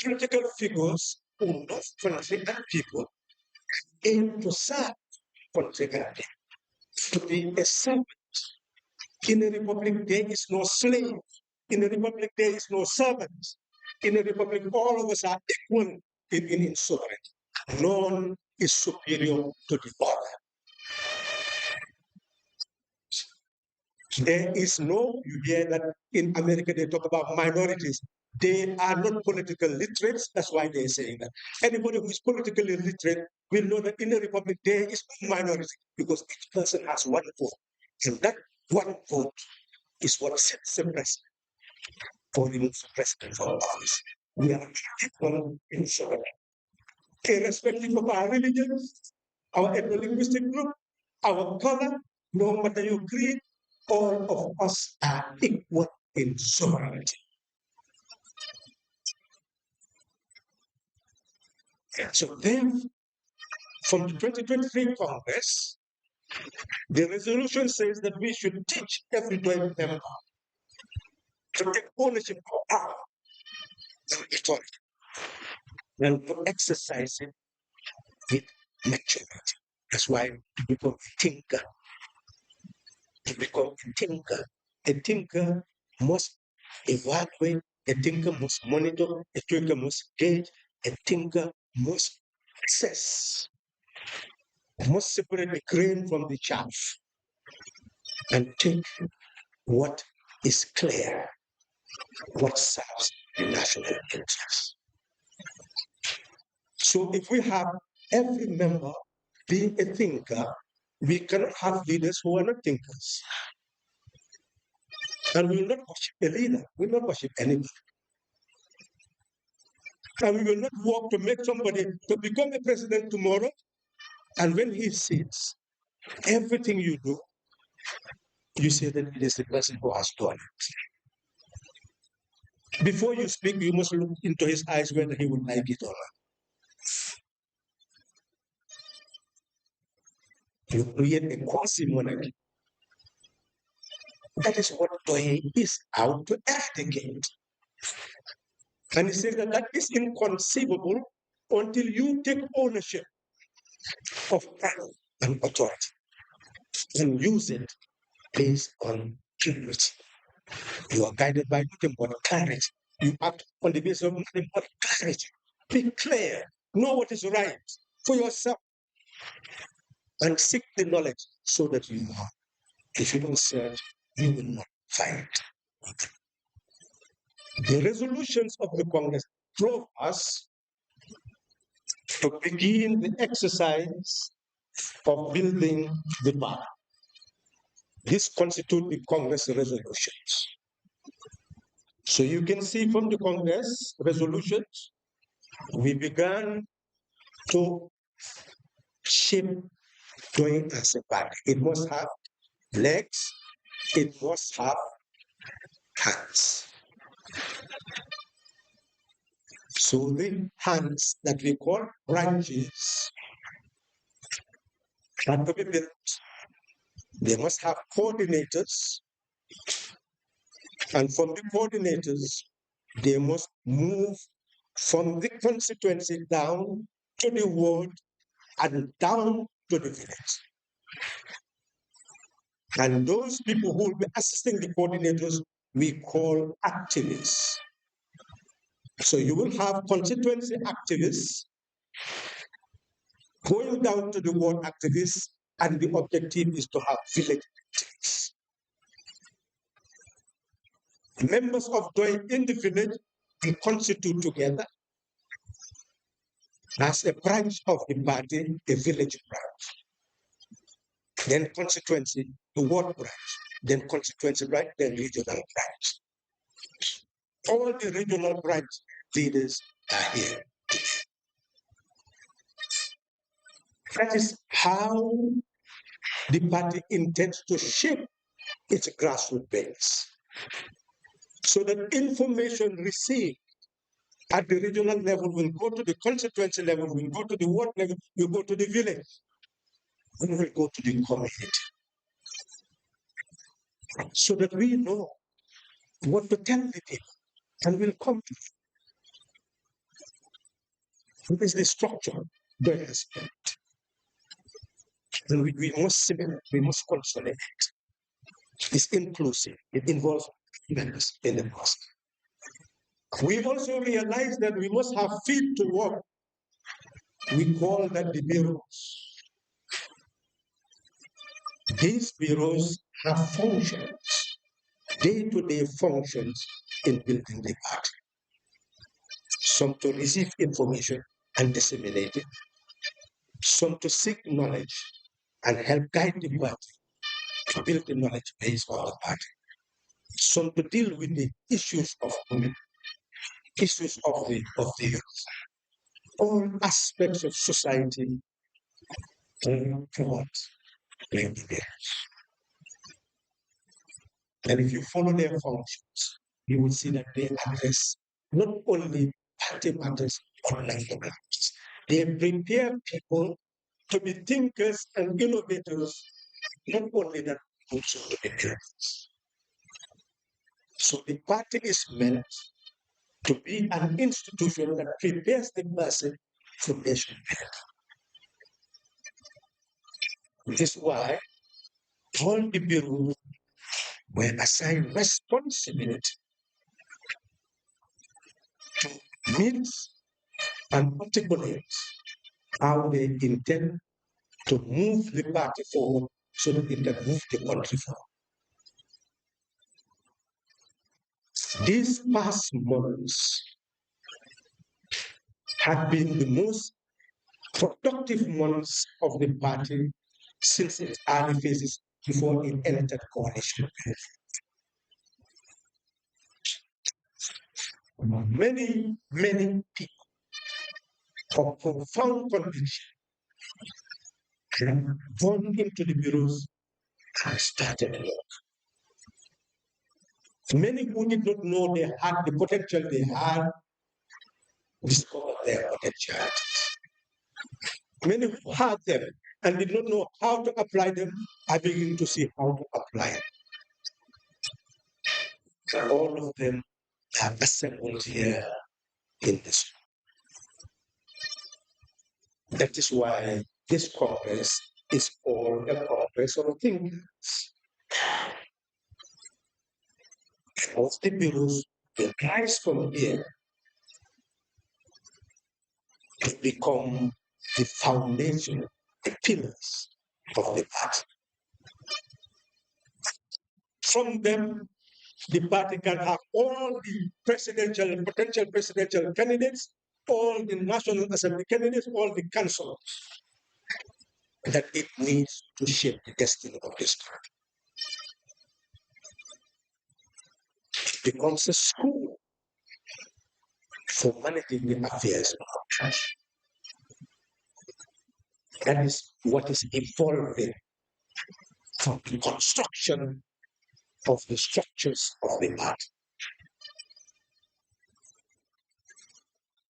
Political figures who love country and people aim to serve country and people. To be a servant. In a republic, there is no slave. In a republic, there is no servant. In a republic, all of us are equal in sovereignty. None is superior to the other. There is no, you hear that in America they talk about minorities. They are not political literates, that's why they're saying that. Anybody who is politically literate will know that in a republic there is no minority because each person has one vote. And that one vote is what sets the president or removes the president from office. We are equal in sovereignty. Irrespective of our religion, our ethno-linguistic group, our color, no matter your creed, all of us are equal in sovereignty. So then, from the 2023 Congress, the resolution says that we should teach every joint member to take ownership of power and authority and to exercise it with maturity. That's why to become a thinker, a thinker must evaluate, a thinker must monitor, a thinker must gauge, a thinker must assess, must separate the grain from the chaff and take what is clear, what serves the national interest. So if we have every member being a thinker, we cannot have leaders who are not thinkers. And we will not worship a leader, we will not worship anybody. And we will not work to make somebody to become a president tomorrow. And when he sits, everything you do, you say that it is the person who has done it. Before you speak, you must look into his eyes whether he would like it or not. You create a quasi-monarchy. That is what Toye is out to eradicate. And he says that that is inconceivable until you take ownership of power and authority and use it based on purity. You are guided by nothing but clarity. You act on the basis of nothing but clarity. Be clear. Know what is right for yourself. And seek the knowledge so that you know. If you don't search, you will not find. The resolutions of the Congress drove us to begin the exercise of building the power. This constitutes the Congress resolutions. So you can see from the Congress resolutions, we began to shape doing as a party. It must have legs, it must have hands. So the hands that we call branches have to be built. They must have coordinators, and from the coordinators, they must move from the constituency down to the ward, and down to the village. And those people who will be assisting the coordinators, we call activists. So you will have constituency activists going down to the ward activists, and the objective is to have village activists. Members of Pdois in the village will constitute together as a branch of the party, a village branch. Then constituency, the ward branch. Then constituency branch, then regional branch. All the regional branch leaders are here. That is how the party intends to shape its grassroots base. So that information received at the regional level will go to the constituency level, will go to the ward level, will go to the village, and will go to the community. So that we know what to tell the people, and we'll come to it. What is the structure that has been? And we must simulate, we must consolidate. It's inclusive. It involves members in the process. We also realize that we must have feet to walk. We call that the bureaus. These bureaus have functions, day-to-day functions in building the party. Some to receive information and disseminate it. Some to seek knowledge and help guide the party to build the knowledge base for the party. Some to deal with the issues of women, issues of the youth, all aspects of society towards playing the game. And if you follow their functions, you will see that they address not only party matters or national matters. They prepare people to be thinkers and innovators, not only that, also to be builders. So the party is meant to be an institution that prepares the person for nation building. This is why all the bureaus were assigned responsibility to meet and articulate how they intend to move the party forward so that it can move the country forward. These past months have been the most productive months of the party since its early phases before it entered coalition. Many people of profound conviction have gone into the bureaus and started work. Many who did not know they had the potential they had discovered their potentialities. Many who had them and did not know how to apply them are beginning to see how to apply them. All of them are assembled here in this. That is why this Congress is called a Congress of thinkers. All the bureaus will rise from here to become the foundation, the pillars of the party. From them, the party can have all the presidential and potential presidential candidates, all the National Assembly candidates, all the councillors that it needs to shape the destiny of this country. It becomes a school for managing the affairs of our country. That is what is evolving from the construction of the structures of the party.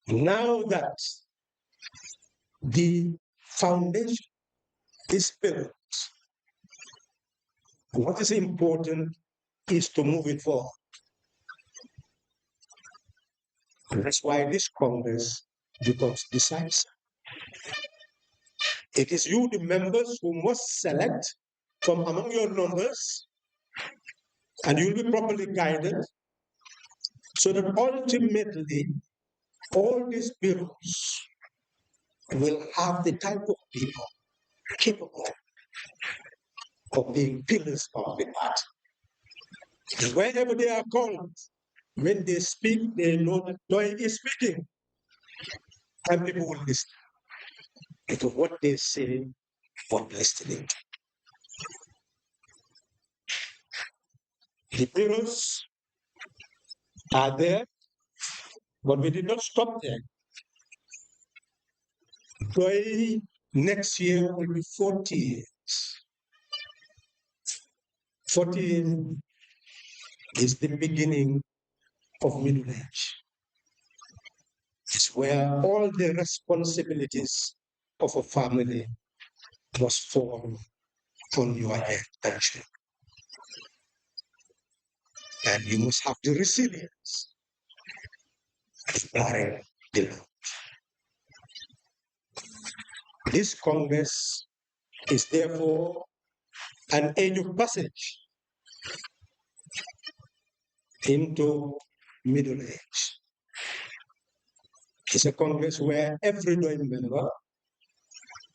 Now that the foundation is built, what is important is to move it forward. That's why this Congress becomes decisive. It is you, the members, who must select from among your numbers, and you'll be properly guided so that ultimately all these bureaus will have the type of people capable of being pillars of the party. And wherever they are called, when they speak, they know that Doi is speaking, and people will listen. Because what they say, what listening. The bureaus are there, but we did not stop there. Doi next year will be 40 years. 40 is the beginning of middle age. It's where all the responsibilities of a family must fall on your head, actually. And you must have the resilience to carry the load. This Congress is therefore an age of passage into middle age. It's a Congress where every member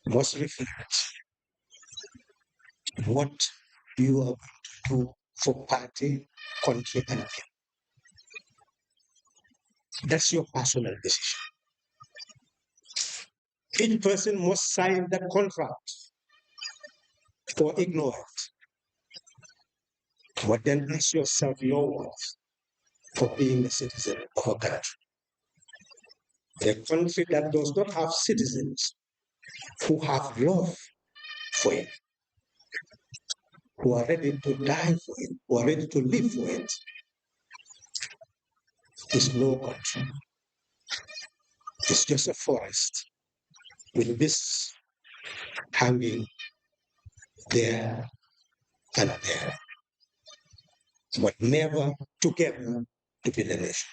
must reflect what you are going to do for party, country, and people. That's your personal decision. Each person must sign that contract or ignore it. But then ask yourself your worth for being a citizen of a country. A country that does not have citizens who have love for it, who are ready to die for it, who are ready to live for it, is no country. It's just a forest with this hanging there and there, but never together to build a nation.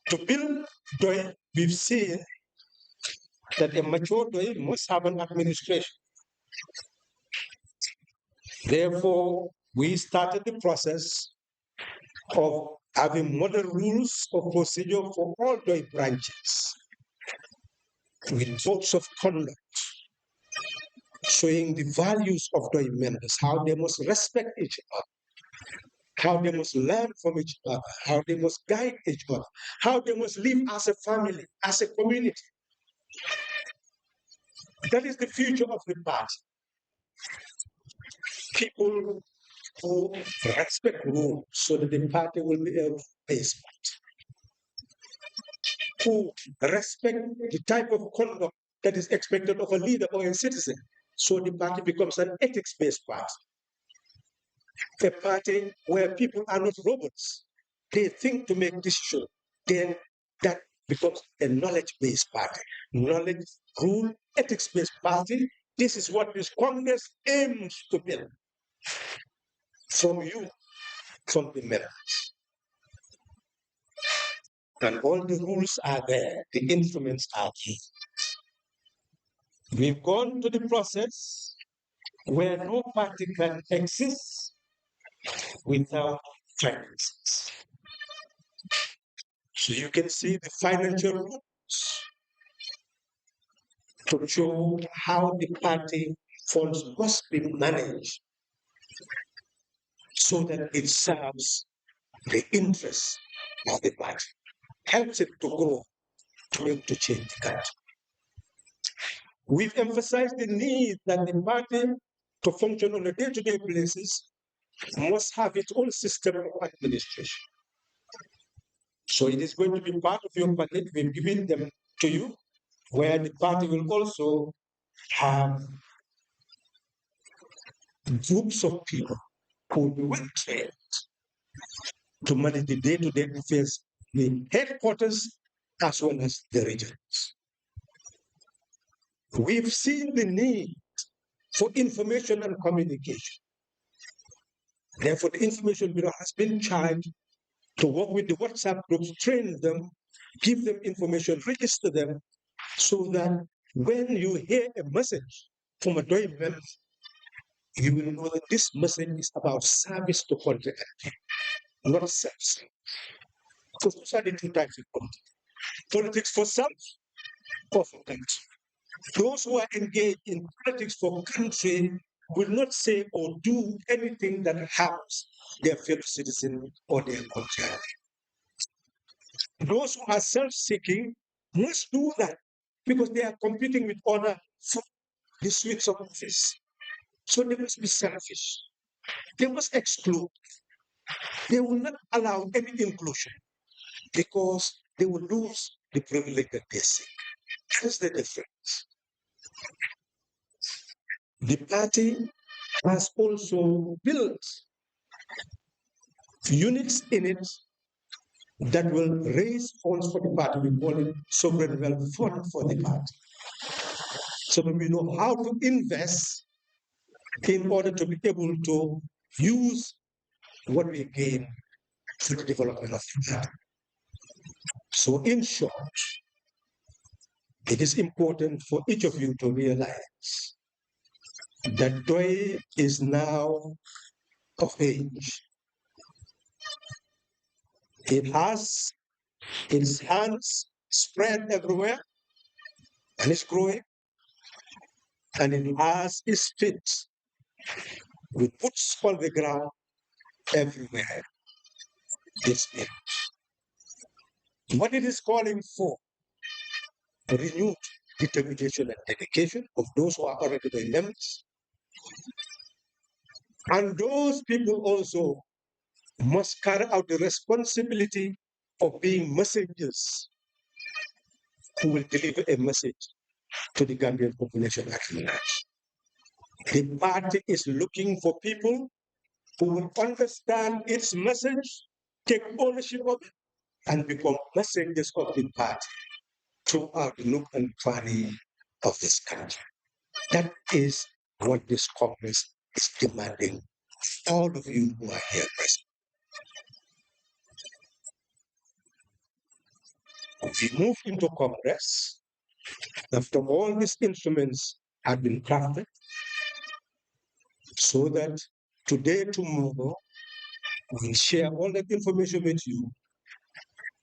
To build Doi, we've seen that a mature Doi must have an administration. Therefore, we started the process of having model rules of procedure for all Doi branches, with codes of conduct, showing the values of Doi members, how they must respect each other, how they must learn from each other, how they must guide each other, how they must live as a family, as a community. That is the future of the party. People who respect rules so that the party will be able to pay smart. Who respect the type of conduct that is expected of a leader or a citizen, so the party becomes an ethics-based party. A party where people are not robots. They think to make decisions. Then that becomes a knowledge-based party. Knowledge, rule, ethics-based party. This is what this Congress aims to build from you, from the members. And all the rules are there, the instruments are here. We've gone to the process where no party can exist without finances. So you can see the financial rules to show how the party funds must be managed so that it serves the interests of the party, helps it to grow, to be able to change the country. We've emphasized the need that the party, to function on a day-to-day basis, must have its own system of administration. So it is going to be part of your budget. We've given them to you, where the party will also have groups of people who will be well trained to manage the day-to-day affairs, the headquarters as well as the regions. We've seen the need for information and communication. Therefore, the Information Bureau has been charged to work with the WhatsApp groups, train them, give them information, register them, so that When you hear a message from a Pdois member, you will know that this message is about service to country, not self. Because those are the two types of politics. Politics for self or for country. Those who are engaged in politics for country will not say or do anything that harms their fellow citizen or their country. Those who are self-seeking must do that because they are competing with honor for the sweets of office. So they must be selfish. They must exclude. They will not allow any inclusion because they will lose the privilege that they seek. That is the difference. The party has also built units in it that will raise funds for the party. We call it sovereign wealth fund for the party. So that we know how to invest in order to be able to use what we gain for the development of the party. So in short, it is important for each of you to realize that Pdois is now of age. It has its hands spread everywhere and it's growing, and it has its feet with boots on the ground everywhere. It's it. What it is calling for, renewed determination and dedication of those who are already the members. And those people also must carry out the responsibility of being messengers who will deliver a message to the Gambian population at large. The party is looking for people who will understand its message, take ownership of it, and become messengers of the party throughout the nook and cranny of this country. That is what this Congress is demanding. All of you who are here present. We move into Congress after all these instruments have been crafted so that today, tomorrow, we'll share all that information with you,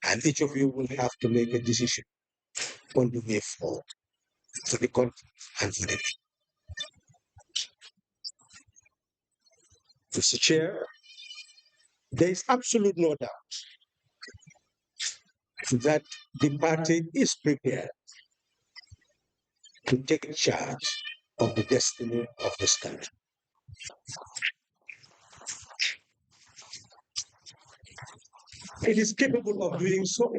and each of you will have to make a decision on the way forward for the country and for the people. Mr. Chair, there is absolute no doubt that the party is prepared to take charge of the destiny of this country. It is capable of doing so.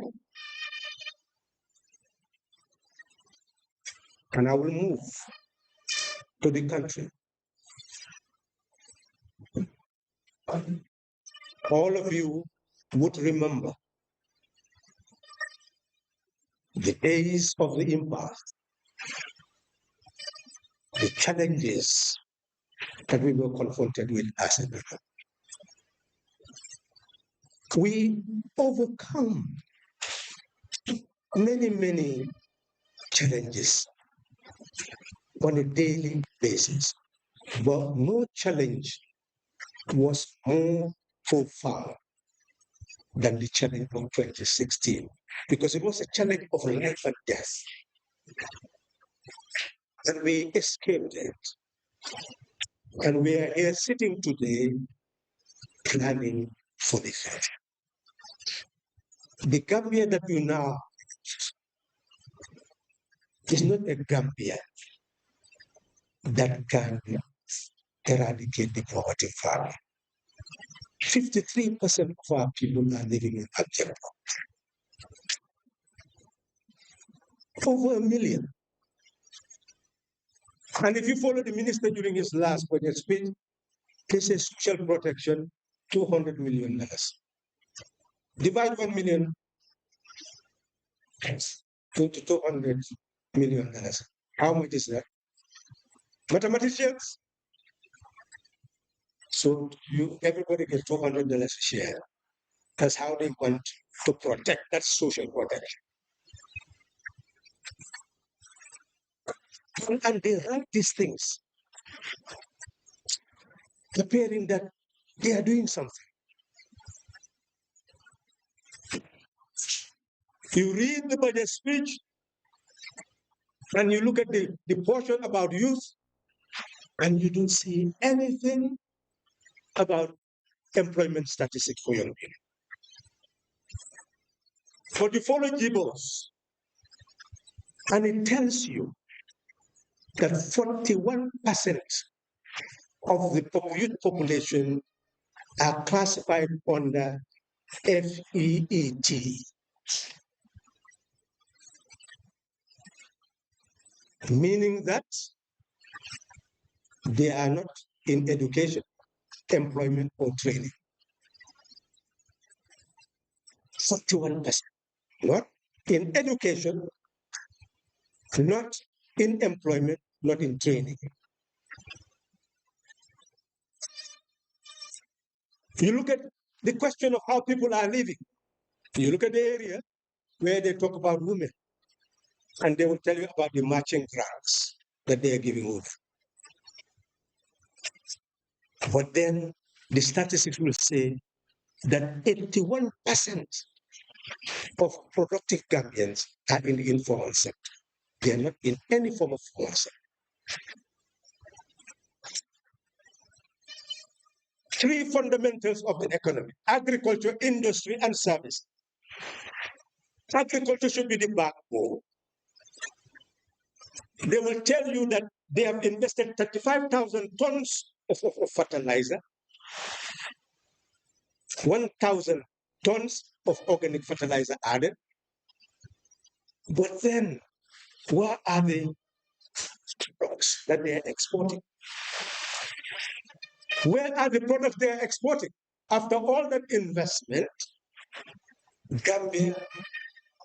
And I will move to the country. All of you would remember the days of the impasse, the challenges that we were confronted with as a people. We overcome many challenges on a daily basis, but no challenge was more profound than the challenge of 2016, because it was a challenge of life and death. And we escaped it. And we are here sitting today planning for the future. The Gambia that we now is not a Gambia that can eradicate the poverty family. 53% of our people are living in abject poverty. Over 1 million. And if you follow the minister during his last budget speech, he says social protection, $200 million. Divide 1 million into $200 million. How much is that? Mathematicians? So everybody gets $200 a share. That's how they want to protect. That's social protection. And they write these things, appearing that they are doing something. You read the budget speech and you look at the portion about youth, and you don't see anything about employment statistics for young people. But you follow Gibbons, and it tells you that 41% of the youth population are classified under FEET, meaning that they are not in education, employment, or training. 41%, not in education, not in employment, not in training. You look at the question of how people are living. You look at the area where they talk about women, and they will tell you about the matching grants that they are giving over. But then the statistics will say that 81% of productive Gambians are in the informal sector. They are not in any form of formal sector. Three fundamentals of the economy: agriculture, industry, and service. Agriculture should be the backbone. They will tell you that they have invested 35,000 tons of fertilizer, 1,000 tons of organic fertilizer added. But then, what are the products that they are exporting? Where are the products they are exporting? After all that investment, Gambia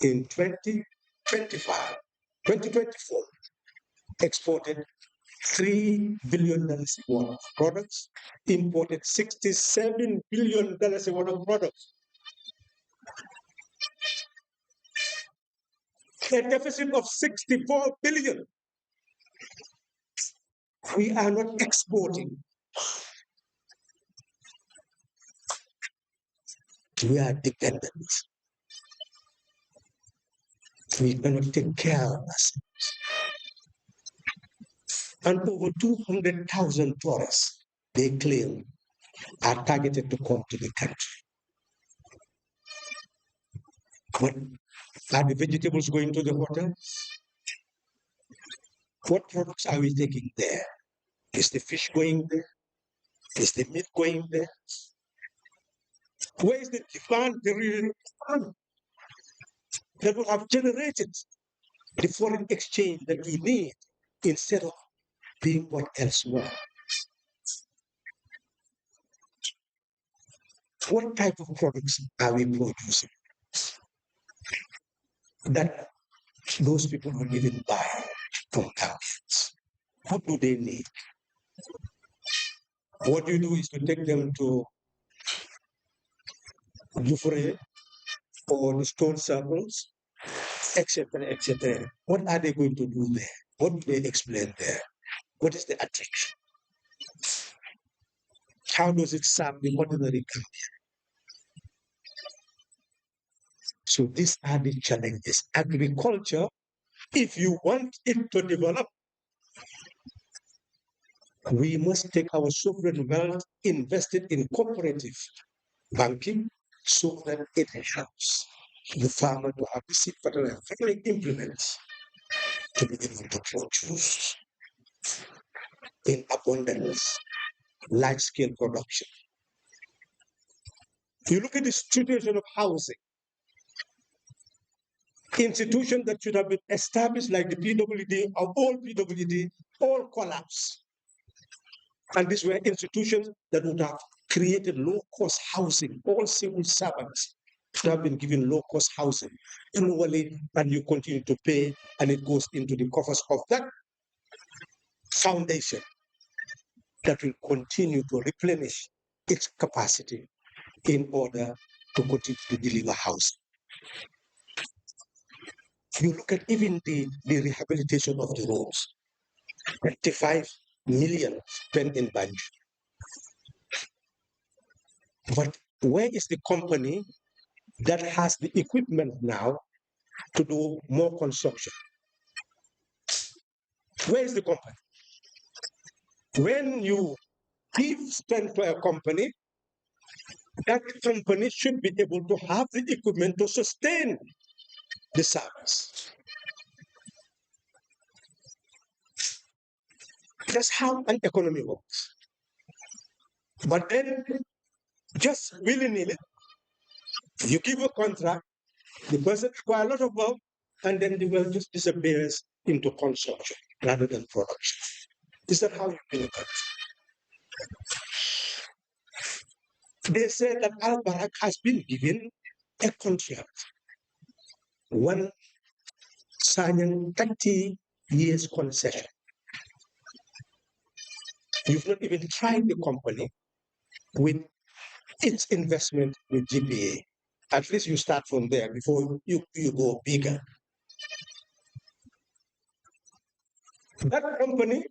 in 2024 exported $3 billion worth of products, imported $67 billion worth of products. A deficit of $64 billion. We are not exporting. We are dependent. We cannot take care of us. And over 200,000 tourists, they claim, are targeted to come to the country. But are the vegetables going to the hotels? What products are we taking there? Is the fish going there? Is the meat going there? Where is the demand, the real demand that will have generated the foreign exchange that we need instead of being what else were? What type of products are we producing that those people will even buy from Gambians? What do they need? What you do is to take them to Jufre or the stone circles, etc., etc. What are they going to do there? What do they explain there? What is the attraction? How does it serve the ordinary Gambian? So these are the challenges. Agriculture, if you want it to develop, we must take our sovereign wealth, invest it in cooperative banking so that it helps the farmer to have the seed fertilizer implements to be able to produce in abundance, large-scale production. You look at the situation of housing. Institutions that should have been established like the PWD or all PWD, all collapse. And these were institutions that would have created low-cost housing. All civil servants should have been given low-cost housing annually, and you continue to pay, and it goes into the coffers of that foundation that will continue to replenish its capacity in order to continue to deliver housing. You look at even the rehabilitation of the roads. 25 million spent in Banjul. But where is the company that has the equipment now to do more construction? Where is the company? When you give spend to a company, that company should be able to have the equipment to sustain the service. That's how an economy works. But then, just willy-nilly, you give a contract, the person requires a lot of work, and then the work just disappears into consumption rather than production. Is that how you feel about it? They say that Al Barak has been given a contract, one signing 30 years concession. You've not even tried the company with its investment with GPA. At least you start from there before you go bigger. That company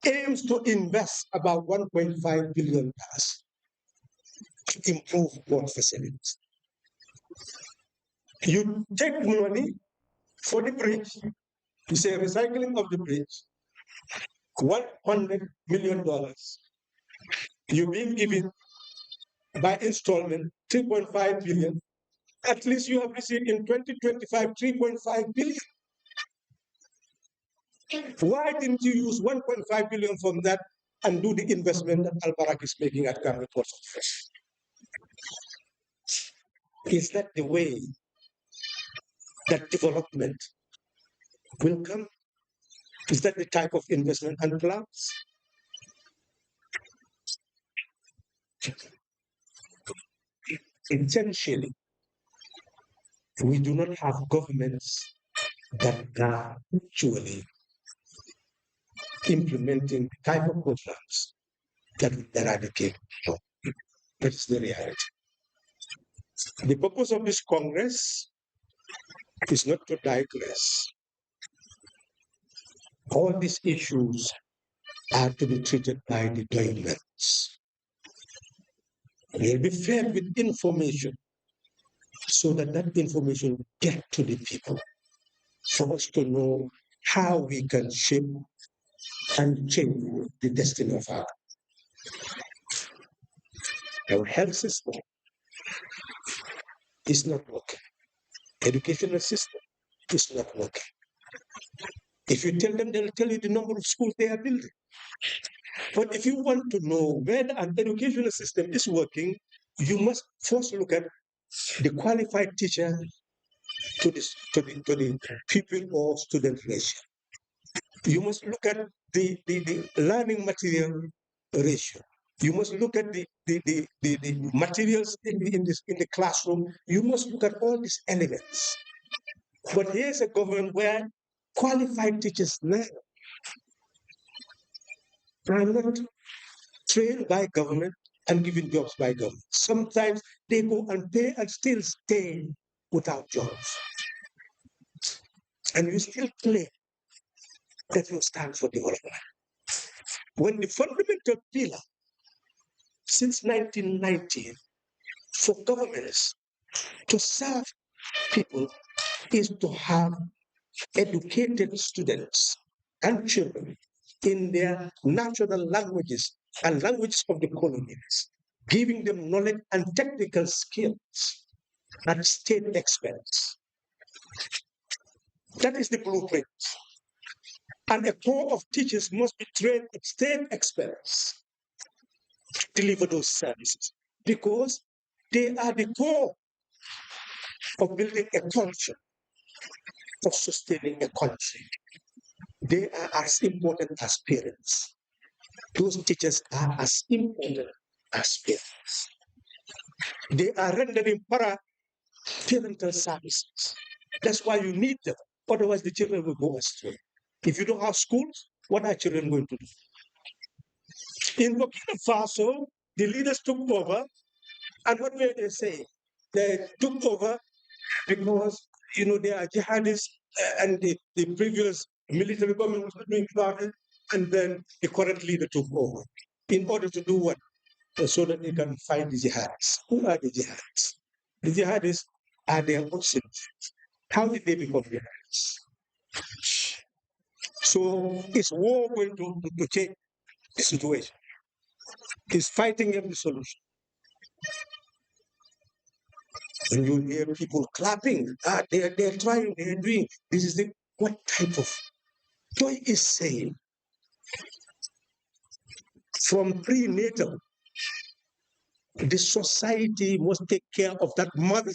aims to invest about $1.5 billion to improve port facilities. You take money for the bridge, you say recycling of the bridge, $100 million. You've been given by installment 3.5 billion. At least you have received in 2025 3.5 billion. Why didn't you use 1.5 billion from that and do the investment that Al Barak is making at Ghana Port of Fresh? Is that the way that development will come? Is that the type of investment and plans? Essentially, we do not have governments that are actually implementing the type of programs that will eradicate poverty. That is the reality. The purpose of this Congress is not to digress. All these issues are to be treated by the governments. They'll be fed with information so that that information will get to the people for us to know how we can shape and change the destiny of our health system is not working. Educational system is not working. If you tell them, they'll tell you the number of schools they are building. But if you want to know whether an educational system is working, you must first look at the qualified teacher to the pupil or student ratio. You must look at the learning material ratio. You must look at the materials in the classroom. You must look at all these elements. But here's a government where qualified teachers now are not trained by government and given jobs by government. Sometimes they go and pay and still stay without jobs. And you still claim that you stand for development. When the fundamental pillar since 1990 for governments to serve people is to have educated students and children in their national languages and languages of the colonies, giving them knowledge and technical skills at state expense. That is the blueprint. And a corps of teachers must be trained at state expense to deliver those services because they are the core of building a culture, of sustaining a country. They are as important as parents. Those teachers are as important as parents. They are rendering parental services. That's why you need them. Otherwise, the children will go astray. If you don't have schools, what are children going to do? In Burkina Faso, the leaders took over, and what were they saying? They took over because they are jihadists, and the previous military government was not doing about it. and then the current leader took over. In order to do what? So that they can fight the jihadists. Who are the jihadists? The jihadists are their Muslims. How did they become jihadists? So is war going to change the situation? Is fighting them the solution? And you hear people clapping. They're trying, they're doing. This is what type of joy is saying from prenatal. The society must take care of that mother.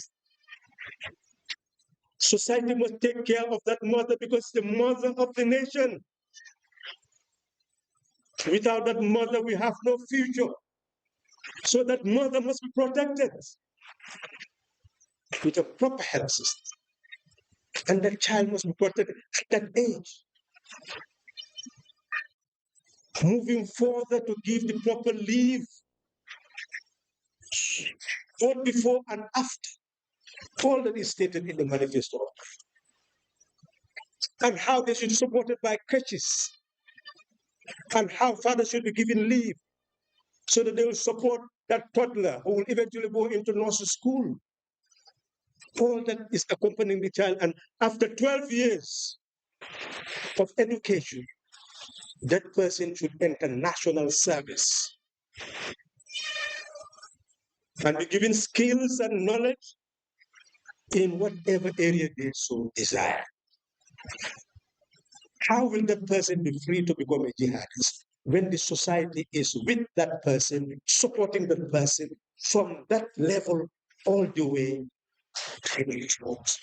Society must take care of that mother because the mother of the nation. Without that mother, we have no future. So that mother must be protected with a proper health system. And that child must be protected at that age. Moving further to give the proper leave, both before and after. All that is stated in the manifesto. And how they should be supported by crutches. And how fathers should be given leave so that they will support that toddler who will eventually go into nursery school. All that is accompanying the child. And after 12 years of education, that person should enter national service and be given skills and knowledge in whatever area they so desire. How will that person be free to become a jihadist when the society is with that person, supporting that person from that level all the way to the exports?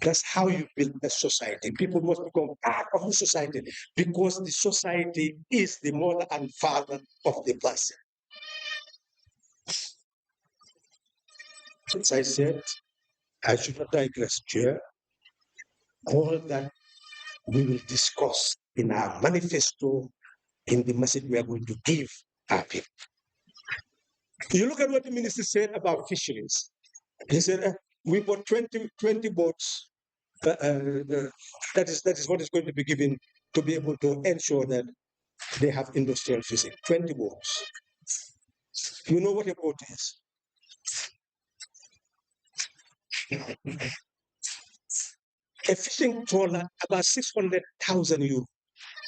That's how you build a society. People must become part of the society because the society is the mother and father of the person. As I said, I should not digress here. All that we will discuss in our manifesto, in the message we are going to give our people. You look at what the minister said about fisheries. He said, we bought 20 boats. That is what is going to be given to be able to ensure that they have industrial fishing. 20 boats. You know what a boat is? A fishing trawler, about 600,000 euro.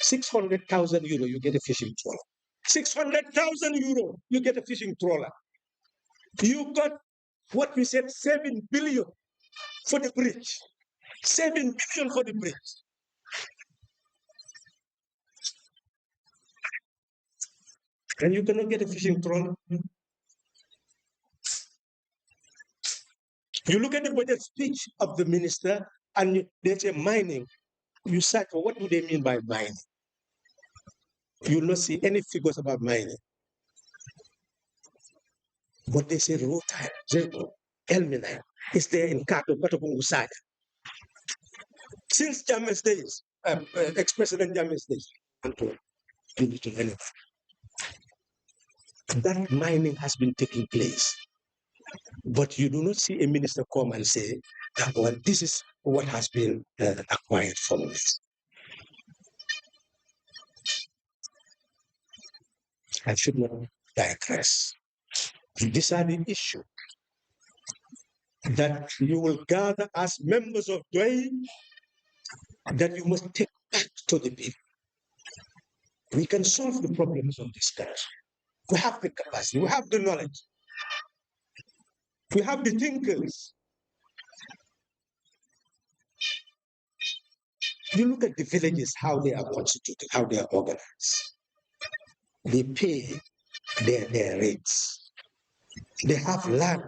600,000 euro, you get a fishing trawler. 600,000 euro, you get a fishing trawler. You got what we said, 7 billion for the bridge. 7 billion for the bridge. And you cannot get a fishing trawler. You look at the budget speech of the minister and they say mining. You search for what do they mean by mining? You will not see any figures about mining. But they say rutile, zircon, ilmenite is there in Kato, Patopungu side. Since Jammeh's days, ex-President Jammeh's days, that mining has been taking place. But you do not see a minister come and say, well, this is what has been acquired from this. I should not digress. These are the issues that you will gather as members of Pdois that you must take back to the people. We can solve the problems of this country. We have the capacity, we have the knowledge, we have the thinkers. You look at the villages, how they are constituted, how they are organized. They pay their rates. They have land.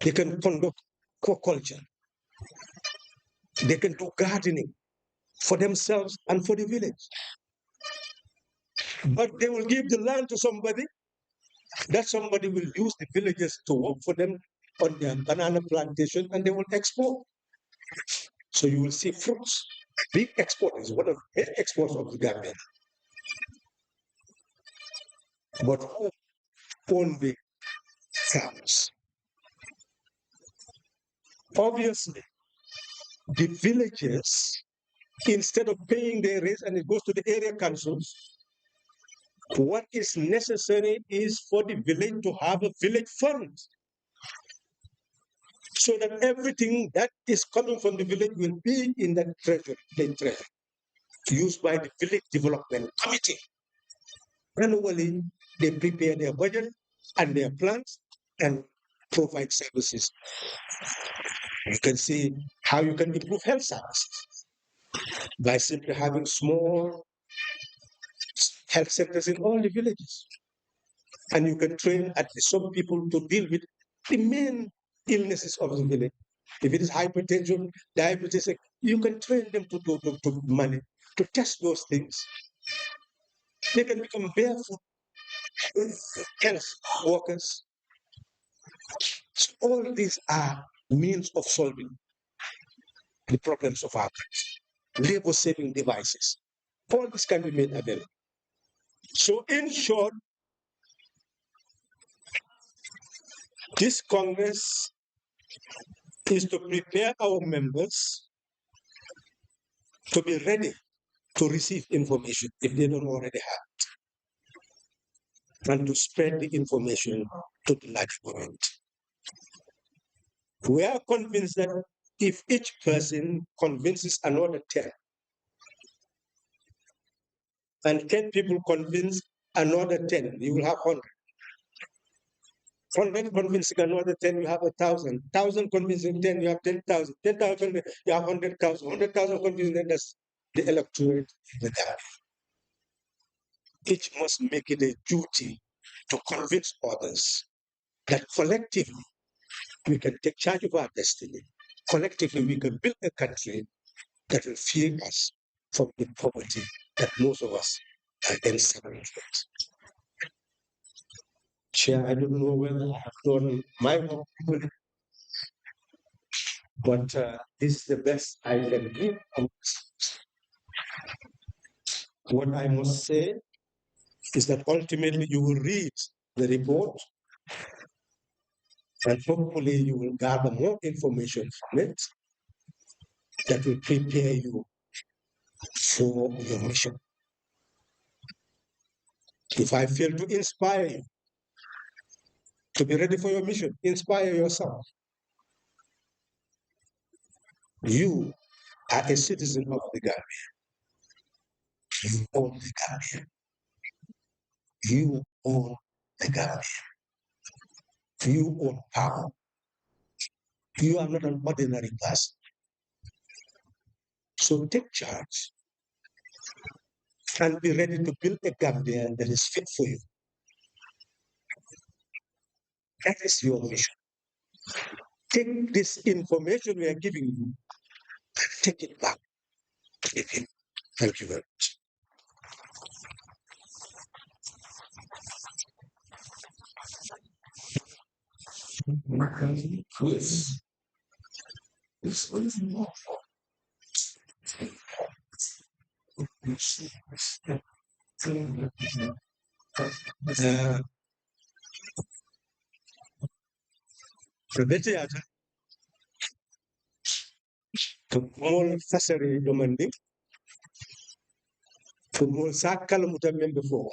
They can conduct aquaculture. They can do gardening for themselves and for the village. But they will give the land to somebody. That somebody will use the villagers to work for them on their banana plantation and they will export. So you will see fruits. Big exporters, one of the exports of the Gambia. But who own the farms? Obviously, the villagers instead of paying their rates and it goes to the area councils, what is necessary is for the village to have a village fund so that everything that is coming from the village will be in that treasury, used by the village development committee. Annually, they prepare their budget and their plans and provide services. You can see how you can improve health services by simply having small health centers in all the villages. And you can train at least some people to deal with the main illnesses of the village. If it is hypertension, diabetes, you can train them to manage, to test those things. They can become barefoot health workers. So all these are means of solving the problems of our country. Labor-saving devices. All this can be made available. So in short, this Congress is to prepare our members to be ready to receive information if they don't already have it, and to spread the information to the large community. We are convinced that if each person convinces another 10, and 10 people convince another 10, you will have 100. 100 convincing another 10, you have 1,000. 1,000 convincing 10, you have 10,000. 10,000, you have 100,000. 100,000 convincing, that's the electorate in the Gambia. Each must make it a duty to convince others that collectively we can take charge of our destiny. Collectively, we can build a country that will free us from the poverty that most of us are enslaved with. Chair, I don't know whether I have done my work, but this is the best I can give. What I must say is that ultimately you will read the report and hopefully you will gather more information from it that will prepare you for your mission. If I fail to inspire you to be ready for your mission, inspire yourself. You are a citizen of the Gambia. You own the Gambia. You own the Gambia. You own power. You are not an ordinary person. So take charge and be ready to build a Gambia that is fit for you. That is your mission. Take this information we are giving you and take it back. Thank you very much. Rebetiata, to all fasari domandi, to all sakal mutamem before.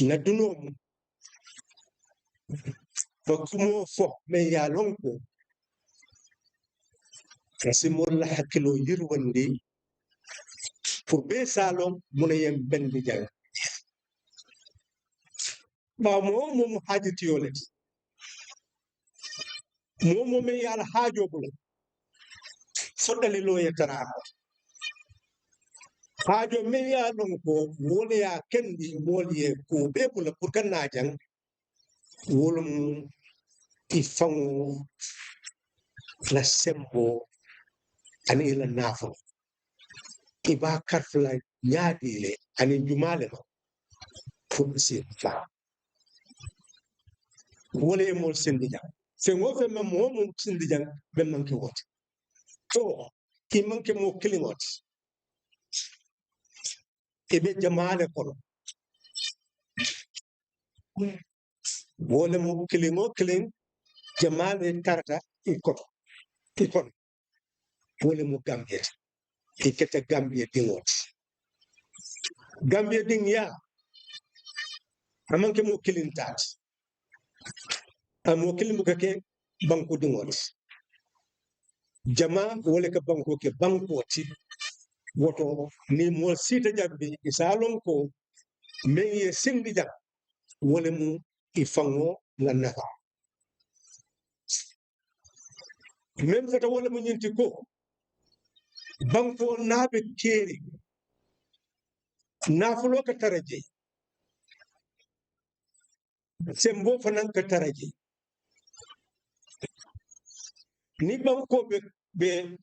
Naduno, for kumo for me yalonko, Kasimula hakilo yirwandi, for be salon, munayem bendijan. Momo hajitiolet. Momo me yal hajobula. Sodali loya tarama. Hajo me yalonko, wole ya kendi wole ko bebula purkanajang, wolum ifangu la sembo ani ila nafo. Iba karfla nyadile ani jumale no. Fumsi fa. Wole mo sindijang. Se wofe me mo sindijang be manki wot. So ki manki mo kilingot. Ebe jamale kono. Wole mo kilingo kiling jamale tarata ikon. Ikon. wole mo Gambia ikete Gambia dingot Gambia ding ya amanke mo kilintat amo kilim kake banko dingot jama wole ka banko ke banko ti woto ni mo sita jabbi isalon ko men ye sindi jam wole mu ifango la nafa même fota wole mu nyinti ko banko nabe keri nafulo ka taraje sembo fanan ka taraje ni banko be